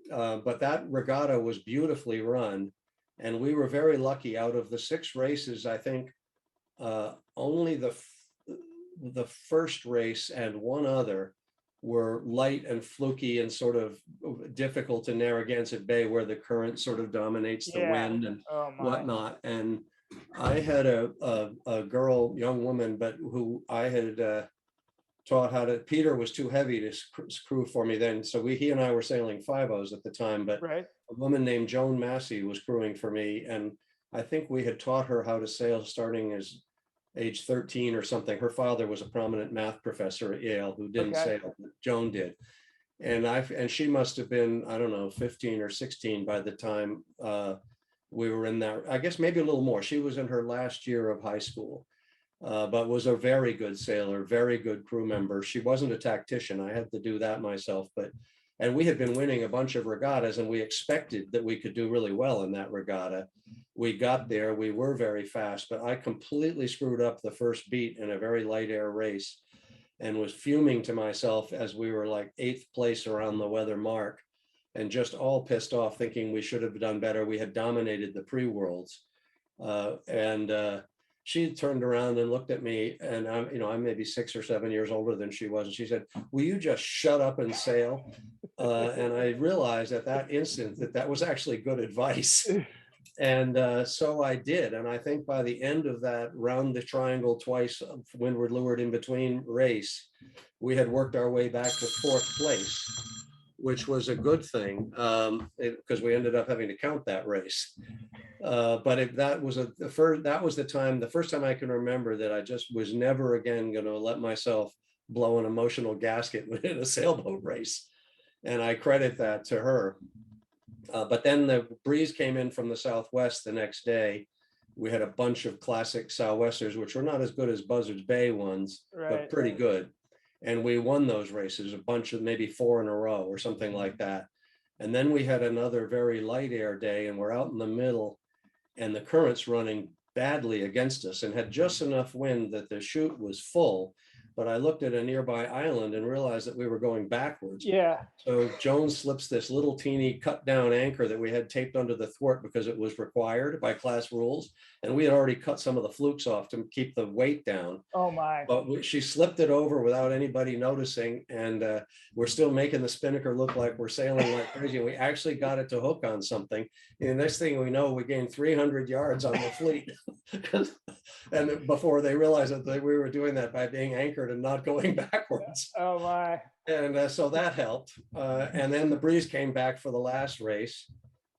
But that regatta was beautifully run. And we were very lucky. Out of the 6 races, I think only the first race and one other were light and fluky and sort of difficult in Narragansett Bay, where the current sort of dominates the wind and whatnot. And I had a girl, young woman, but who I had taught how to, Peter was too heavy to crew for me then. So he and I were sailing 5-0s at the time, but right. A woman named Joan Massey was crewing for me. And I think we had taught her how to sail starting as age 13 or something. Her father was a prominent math professor at Yale who didn't sail, but Joan did. And she must have been, I don't know, 15 or 16 by the time we were in that, I guess maybe a little more. She was in her last year of high school. But was a very good sailor, very good crew member. She wasn't a tactician. I had to do that myself, and we had been winning a bunch of regattas, and we expected that we could do really well in that regatta. We got there, we were very fast, but I completely screwed up the first beat in a very light air race and was fuming to myself as we were like 8th place around the weather mark, and just all pissed off, thinking we should have done better. We had dominated the pre-worlds. She turned around and looked at me, and I'm maybe 6 or 7 years older than she was. And she said, "Will you just shut up and sail?" And I realized at that instant that was actually good advice. And so I did. And I think by the end of that round the triangle twice, windward, leeward, in between race, we had worked our way back to 4th place, which was a good thing, because we ended up having to count that race. But that was the first time I can remember that I just was never again going to let myself blow an emotional gasket in a sailboat race. And I credit that to her. But then the breeze came in from the southwest the next day. We had a bunch of classic sou'westers, which were not as good as Buzzards Bay ones, but pretty good. And we won those races, a bunch of maybe 4 in a row or something like that. And then we had another very light air day, and we're out in the middle, and the current's running badly against us, and had just enough wind that the chute was full. But I looked at a nearby island and realized that we were going backwards. Yeah. So Joan slips this little teeny cut down anchor that we had taped under the thwart because it was required by class rules. And we had already cut some of the flukes off to keep the weight down. Oh my. But she slipped it over without anybody noticing. And we're still making the spinnaker look like we're sailing like crazy. And we actually got it to hook on something. And the next thing we know, we gained 300 yards on the fleet. And before they realized that we were doing that by being anchored and not going backwards. Oh my. And so that helped. And then the breeze came back for the last race.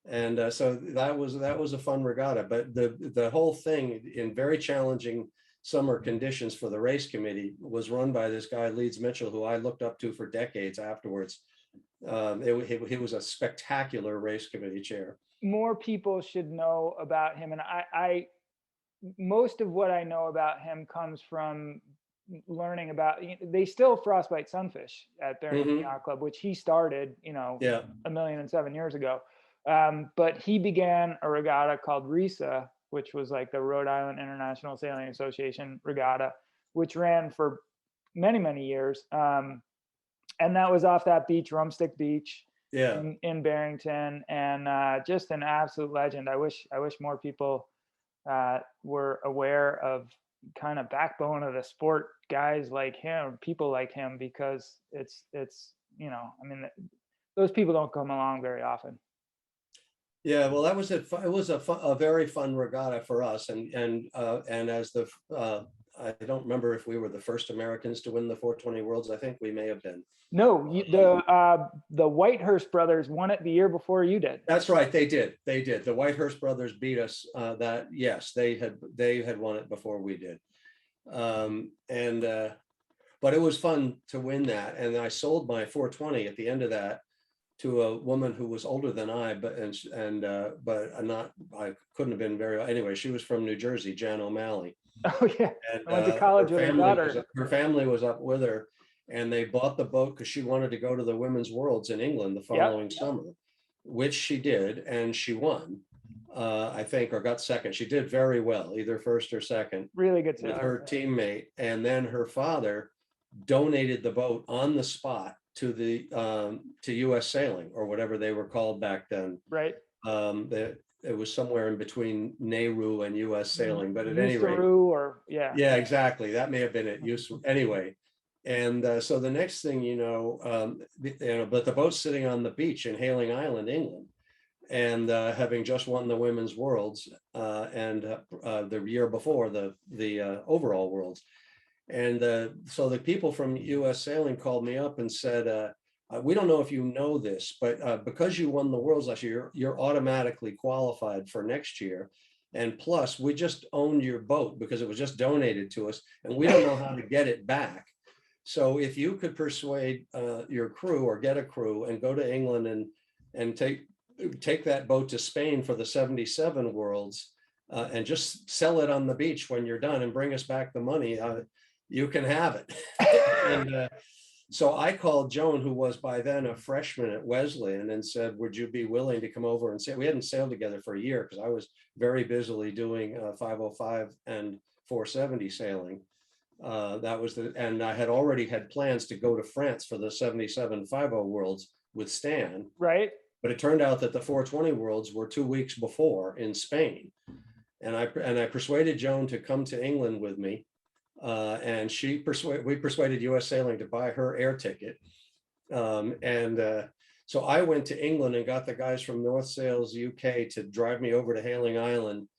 And so that was a fun regatta. But the whole thing, in very challenging summer conditions for the race committee, was run by this guy, Leeds Mitchell, who I looked up to for decades afterwards. He was a spectacular race committee chair. More people should know about him. And I most of what I know about him comes from learning about, they still frostbite sunfish at Barrington Yacht Club, which he started, 1,007 years ago. But he began a regatta called Risa which was like the Rhode Island International Sailing Association regatta, which ran for many, many years. And that was off that beach, Rumstick Beach, Yeah. in Barrington, and just an absolute legend. I wish more people were aware of kind of backbone of the sport, guys like him, people like him, because it's I mean, those people don't come along very often. Yeah, well, that was it. It was a very fun regatta for us, and as the I don't remember if we were the first Americans to win the 420 Worlds. I think we may have been. No, the Whitehurst brothers won it the year before you did. That's right, they did. They did. The Whitehurst brothers beat us. Yes, they had won it before we did. But it was fun to win that, and I sold my 420 at the end of that to a woman who was older than I, but not, I couldn't have been very, anyway, she was from New Jersey, Jan O'Malley. Oh yeah, and, I went to college with her daughter. Her family was up with her, and they bought the boat because she wanted to go to the Women's Worlds in England the following summer, which she did, and she won, I think, or got second. She did very well, either first or second. Really good with her teammate, and then her father donated the boat on the spot to the to U.S. Sailing, or whatever they were called back then. Right. It was somewhere in between Nehru and U.S. Sailing, but at any rate, yeah, exactly, that may have been it. Useful anyway. And so the next thing but the boat's sitting on the beach in Hayling Island, England, and having just won the Women's Worlds and the year before the overall Worlds. And so the people from U.S. Sailing called me up and said, we don't know if you know this, but because you won the Worlds last year, you're automatically qualified for next year. And plus, we just owned your boat because it was just donated to us, and we don't know how to get it back. So if you could persuade your crew, or get a crew, and go to England and take that boat to Spain for the 77 Worlds, and just sell it on the beach when you're done, and bring us back the money, you can have it. And so I called Joan, who was by then a freshman at Wesleyan, and said, would you be willing to come over and sail? We hadn't sailed together for a year because I was very busily doing 505 and 470 sailing. And I had already had plans to go to France for the 77 50 Worlds with Stan. Right. But it turned out that the 420 Worlds were 2 weeks before in Spain. And I persuaded Joan to come to England with me. And we persuaded U.S. Sailing to buy her air ticket. So I went to England and got the guys from North Sails UK to drive me over to Hayling Island,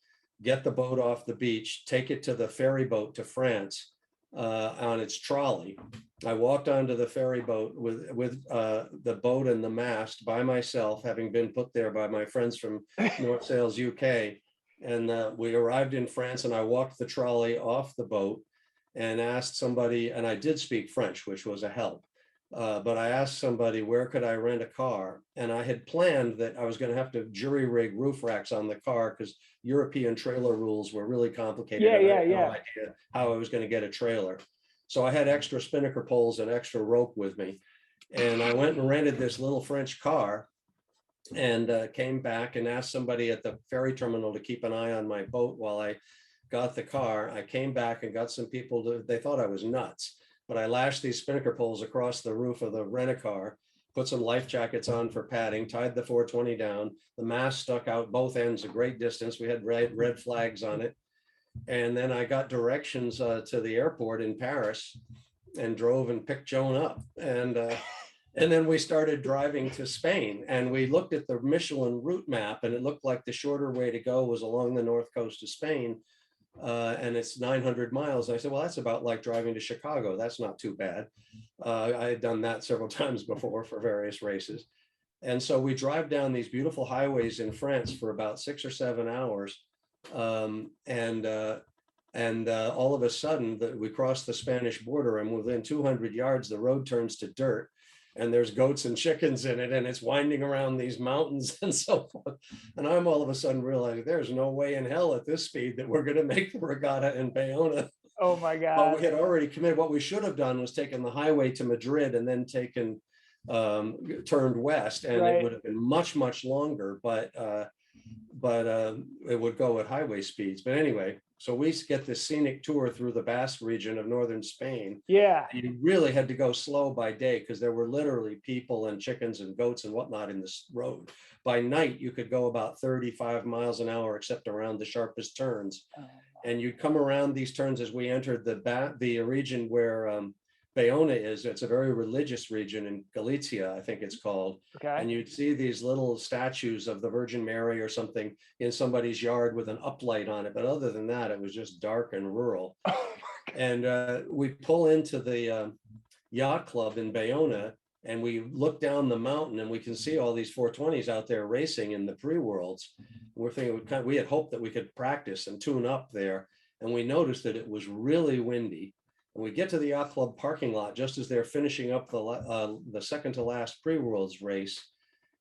get the boat off the beach, take it to the ferry boat to France on its trolley. I walked onto the ferry boat with the boat and the mast by myself, having been put there by my friends from North Sails UK. And we arrived in France, and I walked the trolley off the boat and asked somebody, and I did speak French, which was a help. But I asked somebody, where could I rent a car? And I had planned that I was going to have to jury rig roof racks on the car because European trailer rules were really complicated. I had no idea how I was going to get a trailer. So I had extra spinnaker poles and extra rope with me. And I went and rented this little French car, and came back and asked somebody at the ferry terminal to keep an eye on my boat while I got the car. I came back and got some people they thought I was nuts, but I lashed these spinnaker poles across the roof of the rent-a-car, put some life jackets on for padding, tied the 420 down. The mast stuck out both ends a great distance. We had red flags on it. And then I got directions to the airport in Paris and drove and picked Joan up. And then we started driving to Spain, and we looked at the Michelin route map, and it looked like the shorter way to go was along the north coast of Spain. And it's 900 miles. And I said, well, that's about like driving to Chicago. That's not too bad. I had done that several times before for various races. And so we drive down these beautiful highways in France for about 6 or 7 hours. And all of a sudden we cross the Spanish border, and within 200 yards, the road turns to dirt. And there's goats and chickens in it, and it's winding around these mountains and so forth. And I'm all of a sudden realizing there's no way in hell at this speed that we're going to make the regatta in Bayona. Oh my God. But we had already committed. What we should have done was taken the highway to Madrid and then turned west, and it would have been much, much longer. But it would go at highway speeds. But anyway, so we get this scenic tour through the Basque region of northern Spain. Yeah. You really had to go slow by day because there were literally people and chickens and goats and whatnot in this road. By night, you could go about 35 miles an hour, except around the sharpest turns. And you'd come around these turns as we entered the region where Bayona is. It's a very religious region in Galicia, I think it's called. Okay. And you'd see these little statues of the Virgin Mary or something in somebody's yard with an uplight on it. But other than that, it was just dark and rural. And we pull into the yacht club in Bayona, and we look down the mountain and we can see all these 420s out there racing in the pre-worlds. We're thinking we had hoped that we could practice and tune up there. And we noticed that it was really windy. And we get to the yacht club parking lot just as they're finishing up the second to last pre-worlds race.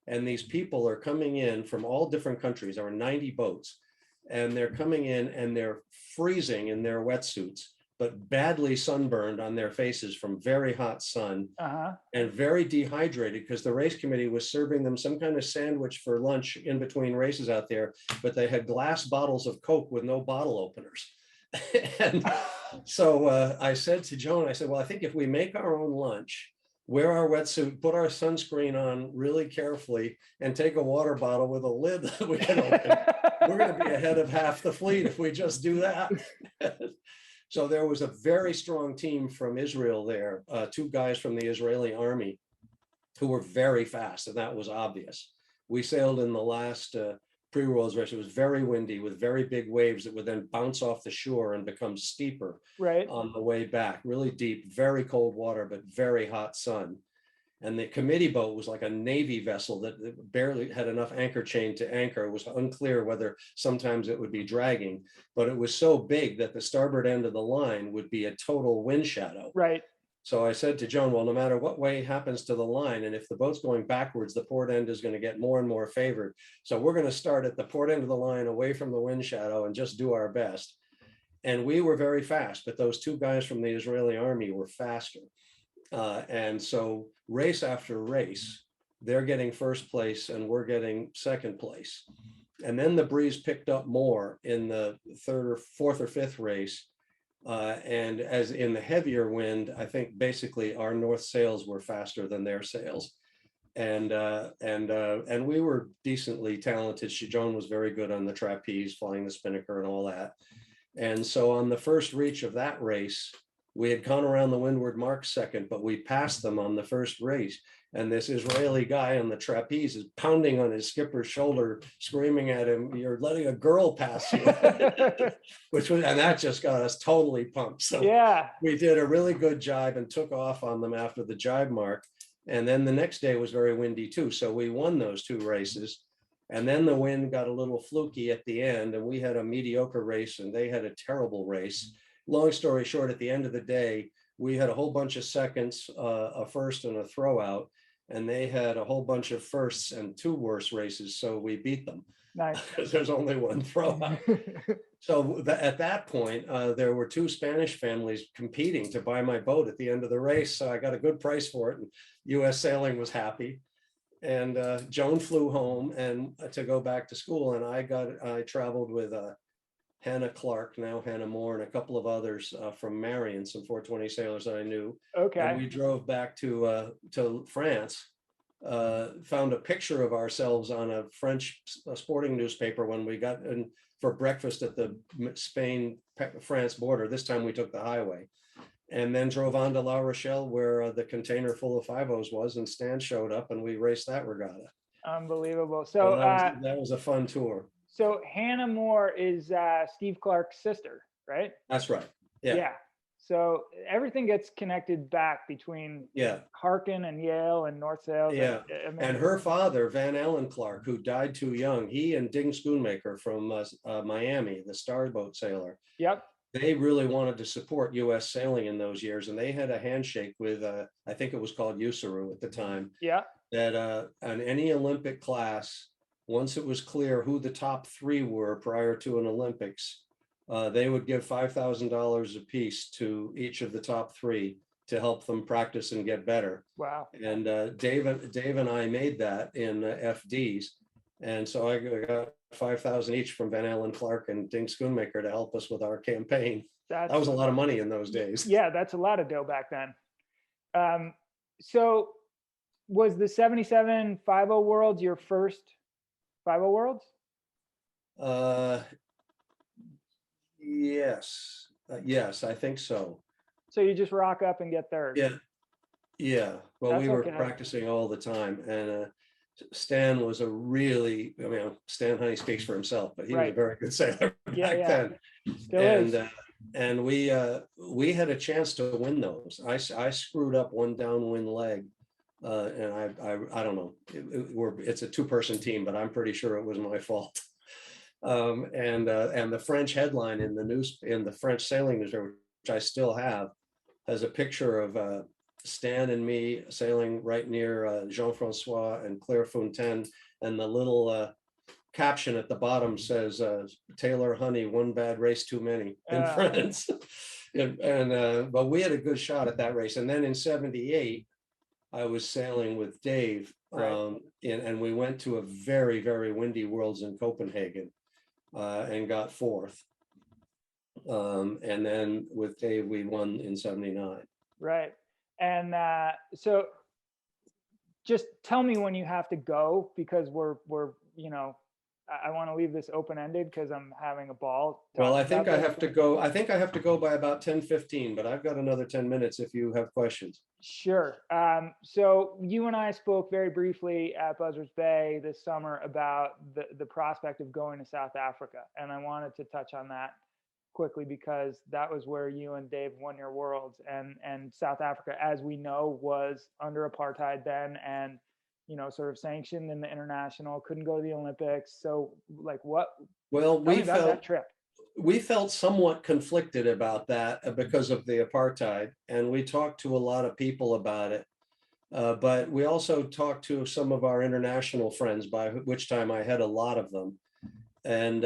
And these people are coming in from all different countries. There are 90 boats, and they're coming in and they're freezing in their wetsuits, but badly sunburned on their faces from very hot sun, and very dehydrated because the race committee was serving them some kind of sandwich for lunch in between races out there, but they had glass bottles of Coke with no bottle openers. And so I said to Joan, I said, well, I think if we make our own lunch, wear our wetsuit, put our sunscreen on really carefully, and take a water bottle with a lid that we can open, we're going to be ahead of half the fleet if we just do that. So there was a very strong team from Israel there, two guys from the Israeli army who were very fast, and that was obvious. We sailed in the last pre-worlds race. It was very windy with very big waves that would then bounce off the shore and become steeper on the way back. Really deep, very cold water, but very hot sun. And the committee boat was like a Navy vessel that barely had enough anchor chain to anchor. It was unclear whether sometimes it would be dragging, but it was so big that the starboard end of the line would be a total wind shadow. Right. So I said to Joan, well, no matter what way happens to the line, and if the boat's going backwards, the port end is going to get more and more favored. So we're going to start at the port end of the line away from the wind shadow and just do our best. And we were very fast, but those two guys from the Israeli army were faster. And so race after race, they're getting first place and we're getting second place. And then the breeze picked up more in the third or fourth or fifth race. And as in the heavier wind, I think basically our north sails were faster than their sails. And we were decently talented. Joan was very good on the trapeze, flying the spinnaker and all that. And so on the first reach of that race, we had gone around the windward mark second, but we passed them on the first race. And this Israeli guy on the trapeze is pounding on his skipper's shoulder, screaming at him, "You're letting a girl pass you." And that just got us totally pumped. So yeah, we did a really good jibe and took off on them after the jibe mark. And then the next day was very windy too. So we won those two races. And then the wind got a little fluky at the end, and we had a mediocre race and they had a terrible race. Long story short, at the end of the day, we had a whole bunch of seconds, a first and a throw out, and they had a whole bunch of firsts and two worse races. So we beat them. Nice. Because there's only one throw out. So at that point, there were two Spanish families competing to buy my boat at the end of the race. So I got a good price for it, and US Sailing was happy. And Joan flew home and to go back to school, and I traveled with Hannah Clark, now Hannah Moore, and a couple of others from Marion, some 420 sailors that I knew. Okay. And we drove back to France, found a picture of ourselves on a French sporting newspaper when we got in for breakfast at the Spain-France border. This time we took the highway. And then drove on to La Rochelle, where the container full of 5.0s was, and Stan showed up and we raced that regatta. Unbelievable. So that was a fun tour. So Hannah Moore is Steve Clark's sister, right? That's right. Yeah. Yeah. So everything gets connected back between Harkin and Yale and North Sails. Yeah. And her father, Van Allen Clark, who died too young, he and Ding Schoonmaker from Miami, the starboat sailor. Yep. They really wanted to support US sailing in those years. And they had a handshake with, I think it was called USARU at the time. Yeah. That on any Olympic class, once it was clear who the top three were prior to an Olympics, they would give $5,000 apiece to each of the top three to help them practice and get better. Wow. And Dave and I made that in FDs. And so I got 5,000 each from Van Allen Clark and Ding Schoonmaker to help us with our campaign. That was a lot of money in those days. Yeah, that's a lot of dough back then. So was the 77 50 Worlds your first 50 Worlds? Yes. Yes, I think so. So you just rock up and get third. Yeah. Yeah. Well, That's we were okay. practicing all the time. And Stan was a really, I mean, Stan Honey speaks for himself, but he was a Right. very good sailor Yeah, back yeah. then. Still And is. and we had a chance to win those. I screwed up one downwind leg. And I don't know. It's a two-person team, but I'm pretty sure it was my fault. And the French headline in the French sailing newspaper, which I still have, has a picture of Stan and me sailing right near Jean-Francois and Claire Fontaine, and the little caption at the bottom says, "Taylor Honey, one bad race too many," in France. But we had a good shot at that race. And then in '78, I was sailing with Dave, and we went to a very, very windy Worlds in Copenhagen, and got fourth. And then with Dave, we won in '79. Right. And so just tell me when you have to go, because we're I want to leave this open-ended because I'm having a ball. Well, I think I have to go. I think I have to go by about 10:15, but I've got another 10 minutes if you have questions. Sure. So you and I spoke very briefly at Buzzards Bay this summer about the prospect of going to South Africa. And I wanted to touch on that quickly because that was where you and Dave won your Worlds. And South Africa, as we know, was under apartheid then, and sort of sanctioned in the international, couldn't go to the Olympics. So like what? Well, we felt that trip. We felt somewhat conflicted about that because of the apartheid, and we talked to a lot of people about it. But we also talked to some of our international friends, by which time I had a lot of them. And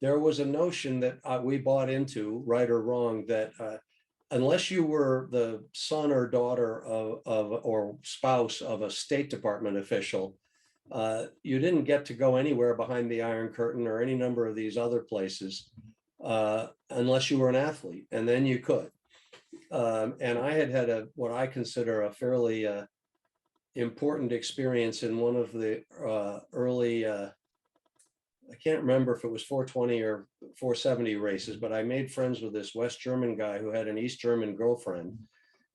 there was a notion that we bought into, right or wrong, that unless you were the son or daughter of or spouse of a State Department official, you didn't get to go anywhere behind the Iron Curtain or any number of these other places unless you were an athlete, and then you could. And I had what I consider a fairly important experience in one of the early, I can't remember if it was 420 or 470 races, but I made friends with this West German guy who had an East German girlfriend,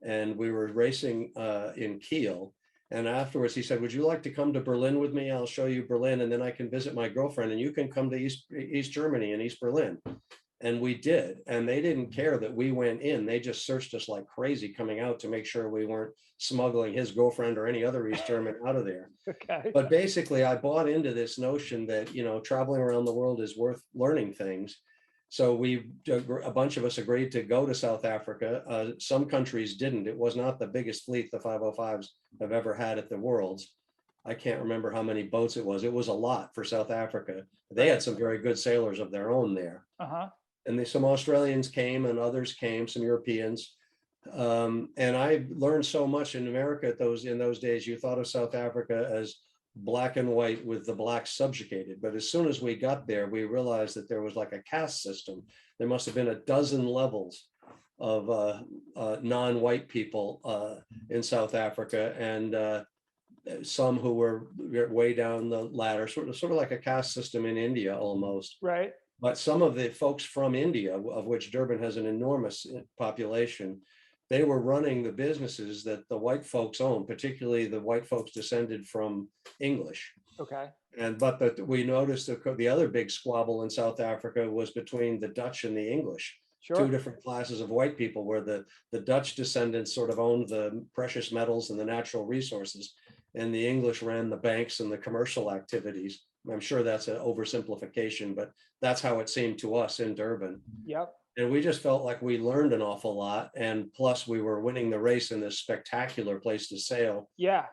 and we were racing in Kiel. And afterwards he said, "Would you like to come to Berlin with me? I'll show you Berlin, and then I can visit my girlfriend, and you can come to East Germany and East Berlin." And we did, and they didn't care that we went in. They just searched us like crazy coming out to make sure we weren't smuggling his girlfriend or any other East German out of there. Okay. But basically I bought into this notion that, traveling around the world is worth learning things. So a bunch of us agreed to go to South Africa. Some countries didn't. It was not the biggest fleet the 505s have ever had at the Worlds. I can't remember how many boats it was. It was a lot for South Africa. They had some very good sailors of their own there. And some Australians came, and others came, some Europeans. And I learned so much in America in those days. You thought of South Africa as black and white with the blacks subjugated. But as soon as we got there, we realized that there was like a caste system. There must have been a dozen levels of non-white people in South Africa, and some who were way down the ladder, sort of like a caste system in India almost. Right. But some of the folks from India, of which Durban has an enormous population, they were running the businesses that the white folks owned, particularly the white folks descended from English. Okay. But we noticed the other big squabble in South Africa was between the Dutch and the English. Sure. Two different classes of white people, where the Dutch descendants sort of owned the precious metals and the natural resources, and the English ran the banks and the commercial activities. I'm sure that's an oversimplification, but that's how it seemed to us in Durban. Yep. And we just felt like we learned an awful lot. And plus we were winning the race in this spectacular place to sail. Yeah.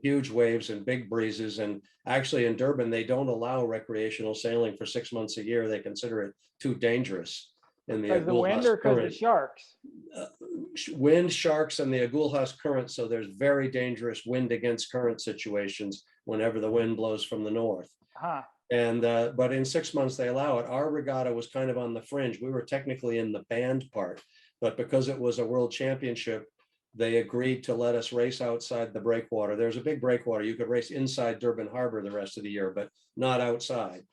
Huge waves and big breezes. And actually in Durban, they don't allow recreational sailing for 6 months a year. They consider it too dangerous. in the Because the wind or Agulhas because the Current. sharks? uh, Wind, sharks, and the Agulhas Current. So there's very dangerous wind against current situations whenever the wind blows from the north. Huh. And but in 6 months they allow it. Our regatta was kind of on the fringe. We were technically in the banned part, but because it was a world championship, they agreed to let us race outside the breakwater. There's a big breakwater. You could race inside Durban Harbor the rest of the year, but not outside.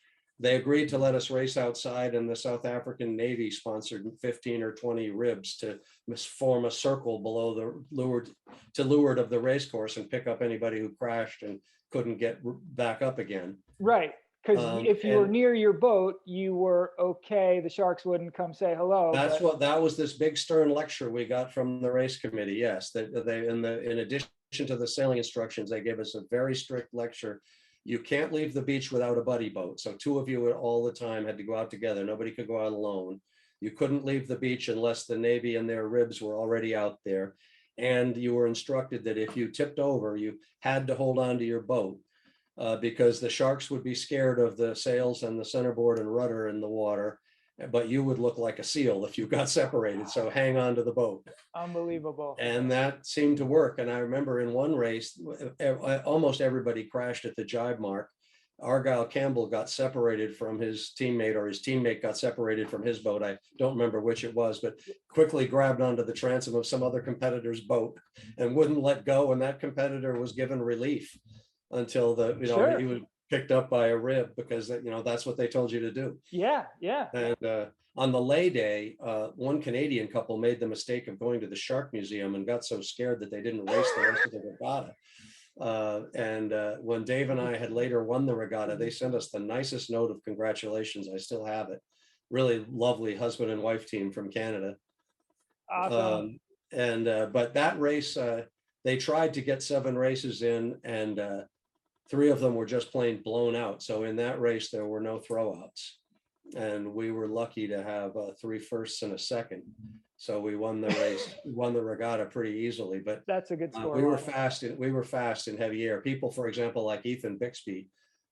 They agreed to let us race outside, and the South African Navy sponsored 15 or 20 ribs to form a circle below the leeward of the race course and pick up anybody who crashed and couldn't get back up again. Right. Because if you were And near your boat, you were okay. The sharks wouldn't come say hello. that was this big stern lecture we got from the race committee. Yes, that they in addition to the sailing instructions, they gave us a very strict lecture. You can't leave the beach without a buddy boat. So two of you all the time had to go out together. Nobody could go out alone. You couldn't leave the beach unless the Navy and their ribs were already out there. And you were instructed that if you tipped over, you had to hold on to your boat. Because the sharks would be scared of the sails and the centerboard and rudder in the water, but you would look like a seal if you got separated. So hang on to the boat. Unbelievable. And that seemed to work. And I remember in one race, almost everybody crashed at the jibe mark. Argyle Campbell got separated from his teammate, or his teammate got separated from his boat. I don't remember which it was, but quickly grabbed onto the transom of some other competitor's boat and wouldn't let go. And that competitor was given relief until Sure. he was picked up by a rib, because that's what they told you to do. Yeah. And on the lay day, one Canadian couple made the mistake of going to the Shark Museum and got so scared that they didn't race the rest of the regatta. And when Dave and I had later won the regatta, they sent us the nicest note of congratulations. I still have it. Really lovely husband and wife team from Canada. Awesome. But that race, they tried to get 7 races in, and 3 of them were just plain blown out. So in that race, there were no throwouts. And we were lucky to have 3 firsts and a second. So we won the race, won the regatta pretty easily. But that's a good score. We were fast in heavy air. People, for example, like Ethan Bixby,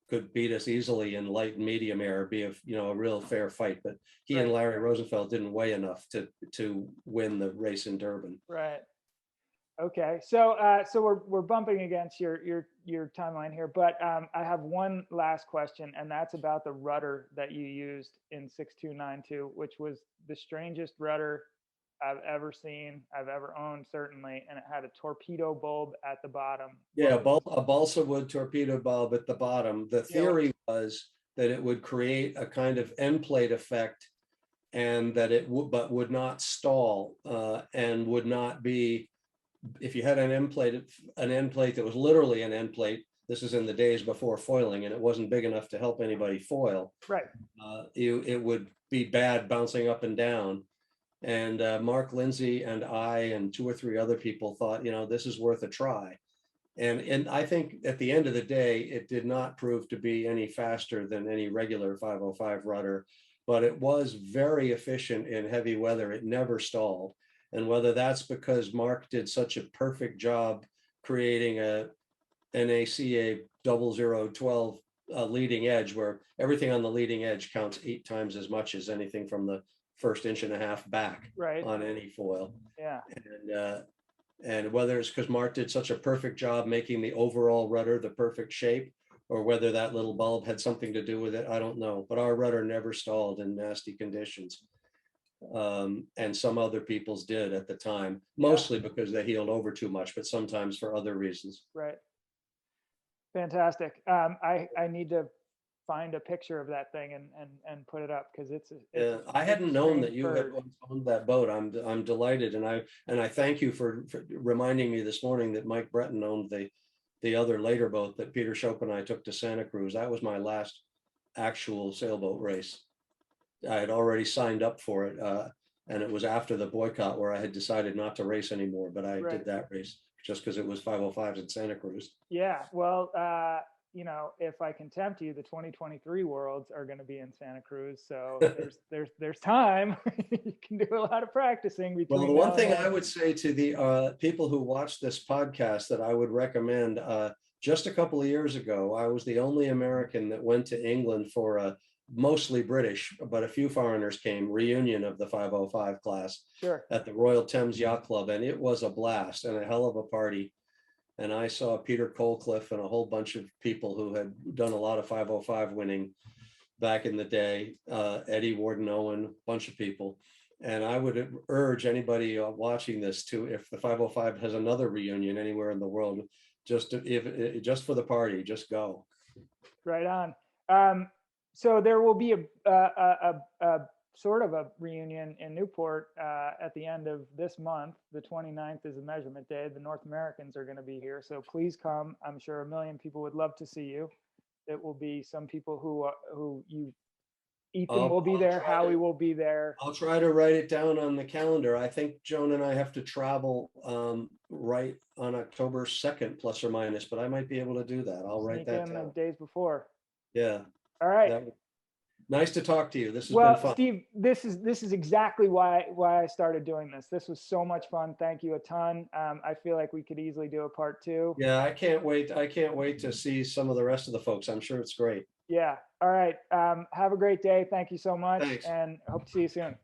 could beat us easily in light and medium air, be a real fair fight. But he and Larry Rosenfeld didn't weigh enough to win the race in Durban. Right. Okay, so we're bumping against your timeline here, but I have one last question, and that's about the rudder that you used in 6292, which was the strangest rudder I've ever seen, I've ever owned, certainly, and it had a torpedo bulb at the bottom. Yeah, a balsa wood torpedo bulb at the bottom. The theory was that it would create a kind of end plate effect, and that it would not stall, and would not be. If you had an end plate that was literally an end plate, this is in the days before foiling, and it wasn't big enough to help anybody foil. Right. It would be bad bouncing up and down. And Mark Lindsay and I and 2 or 3 other people thought, this is worth a try. And I think at the end of the day, it did not prove to be any faster than any regular 505 rudder, but it was very efficient in heavy weather. It never stalled. And whether that's because Mark did such a perfect job creating a NACA 0012 leading edge, where everything on the leading edge counts 8 times as much as anything from the first 1.5 inches back on any foil. Yeah. And whether it's because Mark did such a perfect job making the overall rudder the perfect shape, or whether that little bulb had something to do with it, I don't know. But our rudder never stalled in nasty conditions. And some other people's did at the time, mostly because they heeled over too much, but sometimes for other reasons. Right. Fantastic. I need to find a picture of that thing and put it up, because it's I hadn't known that you had owned that boat. I'm delighted, and I thank you for reminding me this morning that Mike Breton owned the other later boat that Peter Shope and I took to Santa Cruz. That was my last actual sailboat race. I had already signed up for it, and it was after the boycott where I had decided not to race anymore, but I did that race just because it was 505s in Santa Cruz. Yeah, well, if I can tempt you, the 2023 Worlds are going to be in Santa Cruz, so there's time. You can do a lot of practicing between. Well, the one thing I would say to the people who watch this podcast that I would recommend, just a couple of years ago, I was the only American that went to England for a mostly British, but a few foreigners came, reunion of the 505 class Sure. at the Royal Thames Yacht Club. And it was a blast and a hell of a party. And I saw Peter Colcliffe and a whole bunch of people who had done a lot of 505 winning back in the day, Eddie Warden Owen, a bunch of people. And I would urge anybody watching this to, if the 505 has another reunion anywhere in the world, just for the party, just go. Right on. So there will be a sort of a reunion in Newport at the end of this month. The 29th is the measurement day. The North Americans are going to be here. So please come. I'm sure 1 million people would love to see you. It will be some people who you, Ethan will be there. Howie will be there. I'll try to write it down on the calendar. I think Joan and I have to travel right on October 2nd, plus or minus, but I might be able to do that. I'll write that Sneak in down. the days before. Yeah. All right. Nice to talk to you. This has Well, been fun. Steve, this is exactly why I started doing this. This was so much fun. Thank you a ton. I feel like we could easily do a part 2. Yeah, I can't wait. I can't wait to see some of the rest of the folks. I'm sure it's great. Yeah. All right. Have a great day. Thank you so much. Thanks. And hope to see you soon.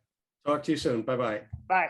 Talk to you soon. Bye-bye. Bye.